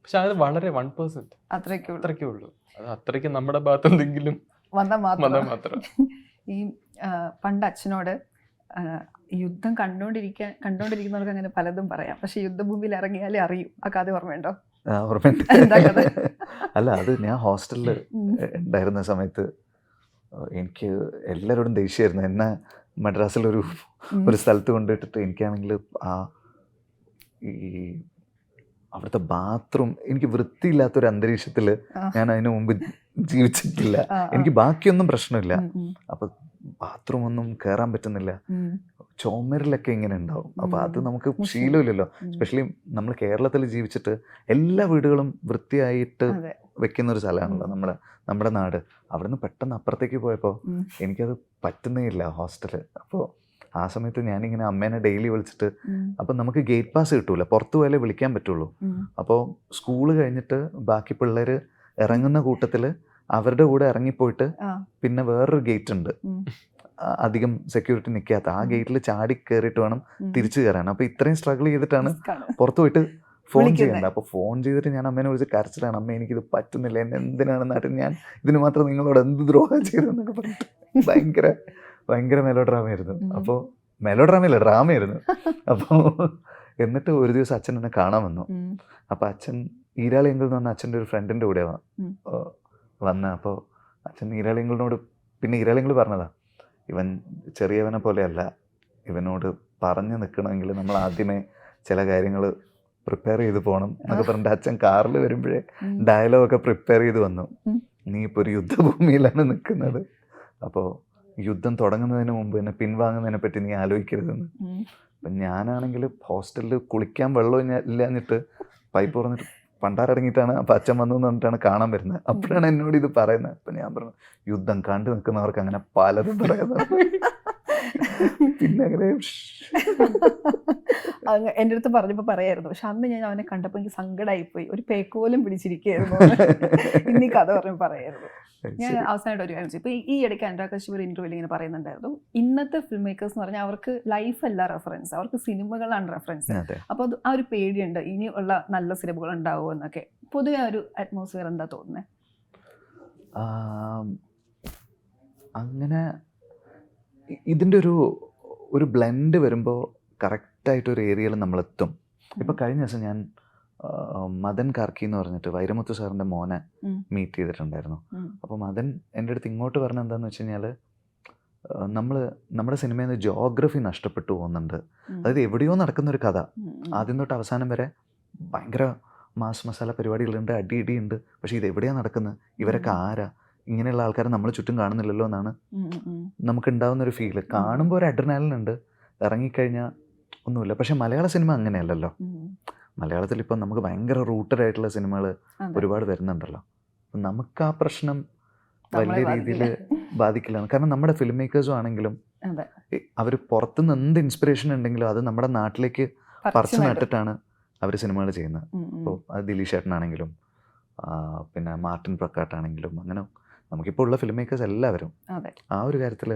C: പക്ഷെ അത് വളരെ 1% അത്രയ്ക്കേ ഉള്ളൂ. അത് അത്രയ്ക്ക് നമ്മുടെ ഭാഗത്ത് എന്തെങ്കിലും വന്നാൽ മാത്രം.
B: ഈ പണ്ട് അച്ഛനോട് യുദ്ധം കണ്ടോണ്ടിരിക്കുന്നവർക്ക് അങ്ങനെ പലതും പറയാം, പക്ഷെ യുദ്ധഭൂമിയിൽ ഇറങ്ങിയാലേ അറിയൂ. ആ കഥ ഓർമ്മയുണ്ടോ?
A: അല്ല, അത് ഞാൻ ഹോസ്റ്റലിൽ ഉണ്ടായിരുന്ന സമയത്ത് എനിക്ക് എല്ലാവരോടും ദേഷ്യമായിരുന്നു. എന്നെ മദ്രാസിലൊരു സ്ഥലത്ത് കൊണ്ടിട്ടിട്ട് എനിക്കാണെങ്കിൽ ഈ അവിടുത്തെ ബാത്റൂം എനിക്ക് വൃത്തിയില്ലാത്തൊരു അന്തരീക്ഷത്തിൽ ഞാൻ അതിന് മുമ്പ് ജീവിച്ചിട്ടില്ല. എനിക്ക് ബാക്കിയൊന്നും പ്രശ്നമില്ല. അപ്പൊ ബാത്റൂം ഒന്നും കയറാൻ പറ്റുന്നില്ല, ചുമരിലൊക്കെ ഇങ്ങനെ ഉണ്ടാവും. അപ്പോൾ അത് നമുക്ക് ശീലമില്ലല്ലോ. എസ്പെഷ്യലി നമ്മൾ കേരളത്തിൽ ജീവിച്ചിട്ട് എല്ലാ വീടുകളും വൃത്തിയായിട്ട് വെക്കുന്ന ഒരു സ്ഥലമാണല്ലോ നമ്മുടെ നാട്. അവിടുന്ന് പെട്ടെന്ന് അപ്പുറത്തേക്ക് പോയപ്പോൾ എനിക്കത് പറ്റുന്നേ ഇല്ല ഹോസ്റ്റല്. അപ്പോൾ ആ സമയത്ത് ഞാനിങ്ങനെ അമ്മേനെ ഡെയിലി വിളിച്ചിട്ട്, അപ്പം നമുക്ക് ഗേറ്റ് പാസ് കിട്ടൂല, പുറത്തു പോയാലേ വിളിക്കാൻ പറ്റുള്ളൂ. അപ്പോൾ സ്കൂള് കഴിഞ്ഞിട്ട് ബാക്കി പിള്ളേർ ഇറങ്ങുന്ന കൂട്ടത്തിൽ അവരുടെ കൂടെ ഇറങ്ങിപ്പോയിട്ട് പിന്നെ വേറൊരു ഗേറ്റ് ഉണ്ട് അധികം സെക്യൂരിറ്റി നിൽക്കാത്ത, ആ ഗേറ്റിൽ ചാടി കയറിയിട്ട് വേണം തിരിച്ചു കയറാൻ. അപ്പോൾ ഇത്രയും സ്ട്രഗിൾ ചെയ്തിട്ടാണ് പുറത്ത് പോയിട്ട് ഫോൺ ചെയ്യേണ്ടത്. അപ്പോൾ ഫോൺ ചെയ്തിട്ട് ഞാൻ അമ്മേനെ വിളിച്ച് കരച്ചിലാണ്, അമ്മ എനിക്കിത് പറ്റുന്നില്ല, എന്നെ എന്തിനാണ് നാട്ടിൽ ഞാൻ ഇതിന് മാത്രം നിങ്ങളോട് എന്ത് ദ്രോഹം ചെയ്തെന്നൊക്കെ പറഞ്ഞിട്ട് ഭയങ്കര മെലോ ഡ്രാമയായിരുന്നു. അപ്പോൾ മെലോ ഡ്രാമയല്ല, ഡ്രാമയായിരുന്നു. അപ്പോൾ എന്നിട്ട് ഒരു ദിവസം അച്ഛൻ എന്നെ കാണാൻ വന്നു. അപ്പോൾ അച്ഛൻ ഈരാളിയങ്കിൾ എന്ന് പറഞ്ഞ അച്ഛൻ്റെ ഒരു ഫ്രണ്ടിൻ്റെ കൂടെ വന്ന. അപ്പോൾ അച്ഛൻ ഈരാളിയങ്കിളിനോട്, പിന്നെ ഈരാളിയങ്കിൾ പറഞ്ഞതാ, ഇവൻ ചെറിയവനെ പോലെയല്ല, ഇവനോട് പറഞ്ഞു നിൽക്കണമെങ്കിൽ നമ്മൾ ആദ്യമേ ചില കാര്യങ്ങൾ പ്രിപ്പയർ ചെയ്ത് പോകണം എന്നൊക്കെ പറഞ്ഞിട്ട് അച്ഛൻ കാറിൽ വരുമ്പോഴേ ഡയലോഗൊക്കെ പ്രിപ്പയർ ചെയ്ത് വന്നു. നീ ഇപ്പോൾ ഒരു യുദ്ധഭൂമിയിലാണ് നിൽക്കുന്നത്, അപ്പോൾ യുദ്ധം തുടങ്ങുന്നതിന് മുമ്പ് തന്നെ പിൻവാങ്ങുന്നതിനെ പറ്റി നീ ആലോചിക്കരുതെന്ന്. അപ്പം ഞാനാണെങ്കിൽ ഹോസ്റ്റലിൽ കുളിക്കാൻ വെള്ളം ഇല്ലാഞ്ഞിട്ട് പൈപ്പ് തുറന്നിട്ട് പണ്ടാരടങ്ങിയിട്ടാണ് അപ്പം അച്ഛൻ വന്നു എന്ന് പറഞ്ഞിട്ടാണ് കാണാൻ വരുന്നത്. അപ്പോഴാണ് എന്നോട് ഇത് പറയുന്നത്. അപ്പം ഞാൻ പറഞ്ഞു, യുദ്ധം കണ്ടു നിൽക്കുന്നവർക്ക് അങ്ങനെ പലതും പറയുന്നത്. പിന്നെ അങ്ങനെ
B: എൻ്റെ അടുത്ത് പറഞ്ഞപ്പോൾ പറയായിരുന്നു, പക്ഷെ അന്ന് ഞാൻ അവനെ കണ്ടപ്പോൾ എനിക്ക് സങ്കടമായിപ്പോയി, ഒരു പേക്കോലും പിടിച്ചിരിക്കുകയായിരുന്നു. ഇന്നീ കഥ പറഞ്ഞപ്പോൾ പറയായിരുന്നു. ഞാൻ അവസാനമായിട്ട് ഒരു കാര്യം ചെയ്യും. ഇപ്പോൾ ഈ ഇടയ്ക്ക് അനുരാഗ് കശ്യപ് ഒരു ഇന്റർവ്യൂവിൽ ഇങ്ങനെ പറയുന്നുണ്ടായിരുന്നു, ഇന്നത്തെ ഫിലിം മേക്കേഴ്സ് എന്ന് പറഞ്ഞാൽ അവർക്ക് ലൈഫല്ല റെഫറൻസ്, അവർക്ക് സിനിമകളാണ് റെഫറൻസ്. അപ്പോൾ അത് ആ ഒരു പേടിയുണ്ട്, ഇനിയുള്ള നല്ല സിനിമകൾ ഉണ്ടാവുമോ എന്നൊക്കെ. പൊതുവെ ആ ഒരു അറ്റ്മോസ്ഫിയർ എന്താ തോന്നുന്നത്?
A: അങ്ങനെ ഇതിൻ്റെ ഒരു ബ്ലെൻഡ് വരുമ്പോൾ കറക്റ്റായിട്ടൊരു ഏരിയയിൽ നമ്മളെത്തും. ഇപ്പോൾ കഴിഞ്ഞ ദിവസം ഞാൻ മദൻ കാർക്കി എന്ന് പറഞ്ഞിട്ട് വൈരമുത്തു സാറിൻ്റെ മോനെ
B: ഉം.
A: മീറ്റ് ചെയ്തിട്ടുണ്ടായിരുന്നു.
B: ഉം.
A: അപ്പോൾ മദൻ എൻ്റെ അടുത്ത് ഇങ്ങോട്ട് പറഞ്ഞ എന്താണെന്ന് വെച്ച് കഴിഞ്ഞാൽ നമ്മുടെ സിനിമയിൽ നിന്ന് ജോഗ്രഫി നഷ്ടപ്പെട്ടു പോകുന്നുണ്ട്.
B: ഉം.
A: അതായത് എവിടെയോ നടക്കുന്നൊരു കഥ
B: ഉം. ഉം.
A: ആദ്യം തൊട്ട് അവസാനം വരെ ഭയങ്കര മാസ് മസാല പരിപാടികളുണ്ട്, അടിയുണ്ട്. പക്ഷേ ഇത് എവിടെയാണ് നടക്കുന്നത്, ഇവരൊക്കെ ആരാ, ഇങ്ങനെയുള്ള ആൾക്കാരെ നമ്മൾ ചുറ്റും കാണുന്നില്ലല്ലോ എന്നാണ്
B: ഉം. ഉം.
A: നമുക്കുണ്ടാവുന്നൊരു ഫീല്. കാണുമ്പോൾ ഒരു അഡ്രിനാലിൻ ഉണ്ട്, ഇറങ്ങിക്കഴിഞ്ഞാൽ ഒന്നുമില്ല. പക്ഷേ മലയാള സിനിമ അങ്ങനെയല്ലല്ലോ.
B: ഉം.
A: മലയാളത്തിൽ ഇപ്പം നമുക്ക് ഭയങ്കര റൂട്ടഡ് ആയിട്ടുള്ള സിനിമകൾ
B: അതെ.
A: ഒരുപാട് വരുന്നുണ്ടല്ലോ. അപ്പം നമുക്ക് ആ പ്രശ്നം
B: നമ്മളെ
A: വലിയ രീതിയിൽ ബാധിക്കില്ല. കാരണം നമ്മുടെ ഫിലിം മേക്കേഴ്സും ആണെങ്കിലും
B: അതെ.
A: അവർ പുറത്തുനിന്ന് എന്ത് ഇൻസ്പിറേഷൻ ഉണ്ടെങ്കിലും അത് നമ്മുടെ നാട്ടിലേക്ക് പറിച്ചു
B: നടും.
A: നട്ടിട്ടാണ് അവർ സിനിമകൾ ചെയ്യുന്നത്.
B: ഉം. ഉം.
A: അപ്പോൾ അത് ദിലീഷ് ചേട്ടനാണെങ്കിലും പിന്നെ മാർട്ടിൻ പ്രക്കാട്ടാണെങ്കിലും അങ്ങനെ നമുക്കിപ്പോൾ ഉള്ള ഫിലിം മേക്കേഴ്സ് എല്ലാവരും
B: അതെ.
A: ആ ഒരു കാര്യത്തിൽ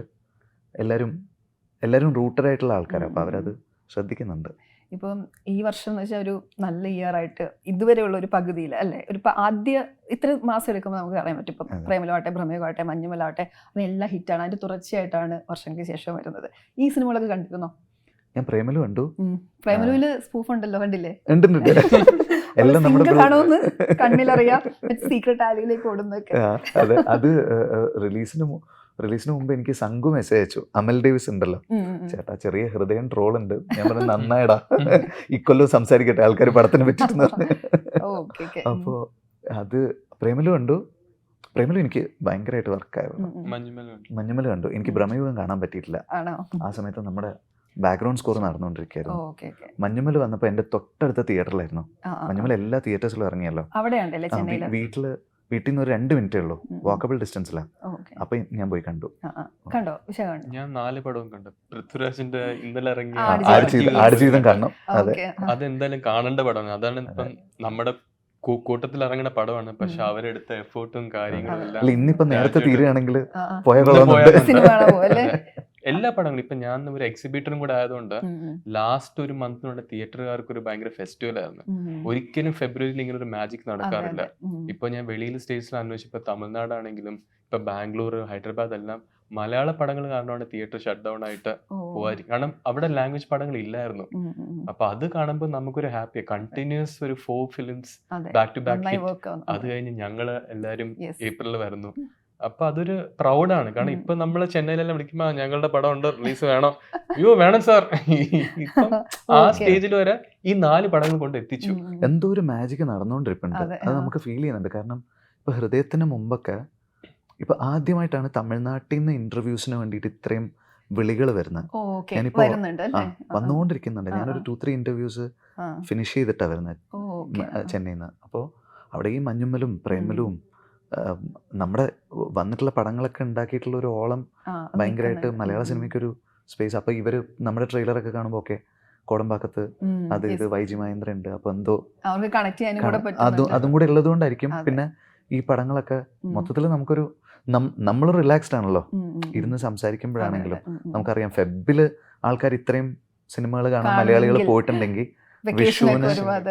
A: എല്ലാവരും റൂട്ടഡ് ആയിട്ടുള്ള ആൾക്കാരാണ്. അപ്പോൾ അവരത് ശ്രദ്ധിക്കുന്നുണ്ട്.
B: ഇപ്പം ഈ വർഷം എന്ന് വെച്ചാൽ ഒരു നല്ല ഇയർ ആയിട്ട് ഇതുവരെയുള്ള ഒരു പകുതിയിൽ അല്ലേ, ഒരു ആദ്യ ഇത്ര മാസം എടുക്കുമ്പോൾ നമുക്ക് അറിയാൻ പറ്റും. ഇപ്പം
A: അതെ.
B: പ്രേമലാവട്ടെ, ഭ്രമയുമാവട്ടെ, മഞ്ഞുമലാവട്ടെ, അതെല്ലാം ഹിറ്റാണ്. അതിൻ്റെ തുടർച്ചയായിട്ടാണ് വർഷങ്ങൾക്ക് ശേഷം വരുന്നത്. ഈ സിനിമകളൊക്കെ കണ്ടിരുന്നോ?
A: ഞാൻ പ്രേമലു കണ്ടു.
B: പ്രേമലുവില് സ്പൂഫ് ഉണ്ടല്ലോ, കണ്ടില്ലേ?
A: ഉണ്ട് എല്ലാം നമ്മുടെ
B: Single ആണോന്ന് കണ്ണിലറിയാം, സീക്രട്ട് ആലിയിലേക്ക് ഓടുന്നൊക്കെ.
A: അതെ. അത് റിലീസിന് മുമ്പ് എനിക്ക് സംഘു മെസ്സേജ് അയച്ചു. അമൽ ഡേവിസ് ഉണ്ടല്ലോ, ചേട്ടാ ചെറിയ ഹൃദയം ട്രോൾ ഉണ്ട്. ഞാൻ പറഞ്ഞു നന്നായിടാ, ഇക്കൊല്ലം സംസാരിക്കട്ടെ ആൾക്കാർ പടത്തിനെ പറ്റിട്ടെന്ന് പറഞ്ഞു. അപ്പോൾ അത് പ്രേമലു കണ്ടു. പ്രേമലു എനിക്ക് ഭയങ്കരമായിട്ട് വർക്കായിരുന്നു. മഞ്ഞുമല കണ്ടു. എനിക്ക് ഭ്രമയുഗം കാണാൻ പറ്റിയിട്ടില്ല.
B: ആണോ?
A: ആ സമയത്ത് നമ്മുടെ ബാക്ക്ഗ്രൗണ്ട് സ്കോർ നടന്നുകൊണ്ടിരിക്കുകയായിരുന്നു.
B: Okay okay.
A: മഞ്ഞുമല വന്നപ്പോൾ എൻ്റെ തൊട്ടടുത്ത തിയേറ്ററിലായിരുന്നു.
B: ആ, ആ,
A: മഞ്ഞുമല എല്ലാ തിയേറ്റേഴ്സിലും ഇറങ്ങിയല്ലോ.
B: അവിടെ ഉണ്ടല്ലേ ചെന്നൈയില്?
A: വീട്ടിൽ നിന്ന് ഒരു 2 മിനിറ്റേ ഉള്ളൂ, വാക്കബിൾ ഡിസ്റ്റൻസിലാണ്.
B: ഓക്കെ.
A: അപ്പൊ ഞാൻ പോയി കണ്ടു.
B: കണ്ടോ? വിഷയം കണ്ടോ?
C: ഞാൻ 4 പടവും കണ്ടു. പൃഥ്വിരാജിന്റെ ഇന്നലെ ഇറങ്ങിയ
A: ആടുജീവിതം കാണണം. അതെ,
B: ഓക്കെ.
C: അതെന്തായാലും കാണേണ്ട പടമാണ്. അതാണ് ഇപ്പം നമ്മുടെ കൂട്ടത്തിൽ ഇറങ്ങുന്ന പടമാണ്. പക്ഷെ അവരെടുത്ത എഫേർട്ടും കാര്യങ്ങളും
A: അല്ല
C: എല്ലാം
A: ഇന്നിപ്പോ നേരത്തെ തീരുകയാണെങ്കിൽ
B: ആ, ആ.
A: പോയ
C: ഇന്ന്
A: കൊള്ളാം.
C: പോയാലുണ്ട്.
B: സിനിമ കാണാൻ പോവല്ലേ?
C: എല്ലാ പടങ്ങളും ഇപ്പൊ ഞാൻ ഒരു എക്സിബിറ്ററും കൂടെ ആയതുകൊണ്ട്
B: ഉം, ഉം.
C: ലാസ്റ്റ് ഒരു മന്തിനുള്ള തിയേറ്ററുകാർക്ക് ഒരു ഭയങ്കര ഫെസ്റ്റിവൽ ആയിരുന്നു.
B: ഉം.
C: ഒരിക്കലും ഫെബ്രുവരിയിൽ ഇങ്ങനെ ഒരു മാജിക്
B: അതെ,
C: നടക്കാറില്ല.
B: അതെ. ഉം.
C: ഇപ്പൊ ഞാൻ വെളിയിൽ സ്റ്റേറ്റ്സിൽ അന്വേഷിച്ചപ്പോ തമിഴ്നാടാണെങ്കിലും ഇപ്പൊ ബാംഗ്ലൂർ, ഹൈദരാബാദ് എല്ലാം മലയാള പടങ്ങൾ കാരണമാണ് തിയേറ്റർ ഷട്ട് ഡൗൺ ആയിട്ട്
B: ഓ.
C: പോവാതിരിക്കും. കാരണം അവിടെ ലാംഗ്വേജ് പടങ്ങൾ ഇല്ലായിരുന്നു.
B: ഉം, ഉം, ഉം.
C: അപ്പൊ അത് കാണുമ്പോൾ നമുക്കൊരു ഹാപ്പിയാണ്. കണ്ടിന്യൂസ് ഒരു 4 ഫിലിംസ്
B: അതെ.
C: ബാക്ക് ടു ബാക്ക്
B: നന്നായി
C: ഹിറ്റ്.
B: വർക്ക് ആവുന്നു.
C: അത് കഴിഞ്ഞ് ഞങ്ങള് എല്ലാരും
B: Yes.
C: ഏപ്രിലിൽ വരുന്നു. അപ്പൊ അതൊരു പ്രൗഡാണ്. കാരണം ഇപ്പൊ നമ്മള് ചെന്നൈയിലെല്ലാം വിളിക്കുമ്പോ ഞങ്ങളുടെ പടം ഉണ്ട്, റിലീസ് വേണം, അയ്യോ വേണം സാർ. ഇപ്പം ആ
B: Okay.
C: സ്റ്റേജിൽ വരെ ഈ 4 പടങ്ങൾ കൊണ്ട് എത്തിച്ചു.
B: ഉം, ഉം.
A: എന്തോ ഒരു മാജിക് നടന്നുകൊണ്ടിരിപ്പുണ്ട്.
B: അതെ,
A: അത്
B: ആ.
A: നമുക്ക് ഫീൽ ചെയ്യുന്നുണ്ട്. കാരണം ഇപ്പൊ ഹൃദയത്തിന് മുമ്പൊക്കെ ഇപ്പൊ ആദ്യമായിട്ടാണ് തമിഴ്നാട്ടിൽ നിന്ന് ഇന്റർവ്യൂസിന് വേണ്ടിയിട്ട് ഇത്രയും വിളികൾ വരുന്നത്.
B: ഓ, ഓക്കെ.
A: ഞാനിപ്പോ
B: വരുന്നുണ്ട് അല്ലേ?
A: വന്നുകൊണ്ടിരിക്കുന്നുണ്ട്.
B: ആ,
A: ഞാനൊരു 2-3 ഇന്റർവ്യൂസ്
B: ആ.
A: ഫിനിഷ് ചെയ്തിട്ടാണ് വരുന്നത്
B: ഓ, ഓക്കെ.
A: ചെന്നൈയിൽ നിന്ന്. അപ്പോൾ അവിടെ ഈ മഞ്ഞുമ്മലും പ്രേമലും നമ്മുടെ വന്നിട്ടുള്ള പടങ്ങളൊക്കെ ഉണ്ടാക്കിയിട്ടുള്ള ഒരു ഓളം ഭയങ്കരമായിട്ട് മലയാള സിനിമയ്ക്കൊരു സ്പേസ്. അപ്പോൾ ഇവർ നമ്മുടെ ട്രെയിലറൊക്കെ കാണുമ്പോൾ ഒക്കെ കോടമ്പാക്കത്ത് അത് ഇത് വൈജി മഹേന്ദ്ര ഉണ്ട്. അപ്പോൾ എന്തോ
B: അവർക്ക് കണക്ട് ചെയ്യാനും കൂടെ
A: അതും കൂടെ ഉള്ളത് കൊണ്ടായിരിക്കും.
B: അതെ.
A: പിന്നെ ഈ പടങ്ങളൊക്കെ മൊത്തത്തിൽ നമുക്കൊരു നമ്മൾ റിലാക്സ്ഡ് ആണല്ലോ ഇരുന്ന് സംസാരിക്കുമ്പോഴാണെങ്കിലും. നമുക്കറിയാം ഫെബില് ആൾക്കാർ ഇത്രയും സിനിമകൾ കാണാൻ മലയാളികൾ പോയിട്ടുണ്ടെങ്കിൽ വിഷുവിന്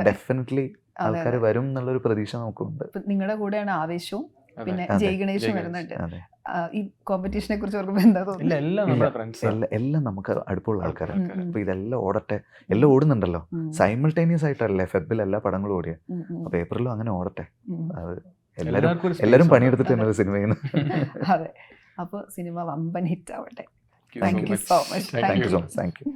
A: ഡെഫിനറ്റ്ലി ആൾക്കാർ വരും എന്നുള്ളൊരു പ്രതീക്ഷ നമുക്കുണ്ട്.
B: നിങ്ങളുടെ കൂടെയാണ് ആവേശവും പിന്നെ
C: അതെ.
B: ജയ് ഗണേഷും
C: ജയ്
B: വരുന്നുണ്ട്.
A: അതെ,
B: ഈ കോമ്പറ്റീഷനെ കുറിച്ച് ഓർക്കുമ്പോൾ എന്താ
C: ഇല്ല,
B: തോന്നുന്നത്?
C: എല്ലാം നമ്മുടെ ഫ്രണ്ട്സ്.
A: എല്ലാം നമുക്ക് അടുപ്പമുള്ള ആൾക്കാരാണ്.
C: ആൾക്കാരാണ്.
A: അപ്പൊ ഇതെല്ലാം ഓടട്ടെ, എല്ലാം ഓടുന്നുണ്ടല്ലോ. സൈമിൾട്ടേനിയസ് ആയിട്ടല്ലേ ഫെബിൽ എല്ലാ പടങ്ങളും ഓടിയ. അപ്പൊ ഏപ്രിലും അങ്ങനെ ഓടട്ടെ. അത് എല്ലാരും പണിയെടുത്തിട്ട് തന്നെ ഒരു സിനിമ ചെയ്യുന്നു.
B: അതെ. അപ്പൊ സിനിമ വമ്പൻ ഹിറ്റ് ആവട്ടെ.
C: Thank you so much.
B: Thank you so much.
C: Thank
A: thank you so much. Thank you.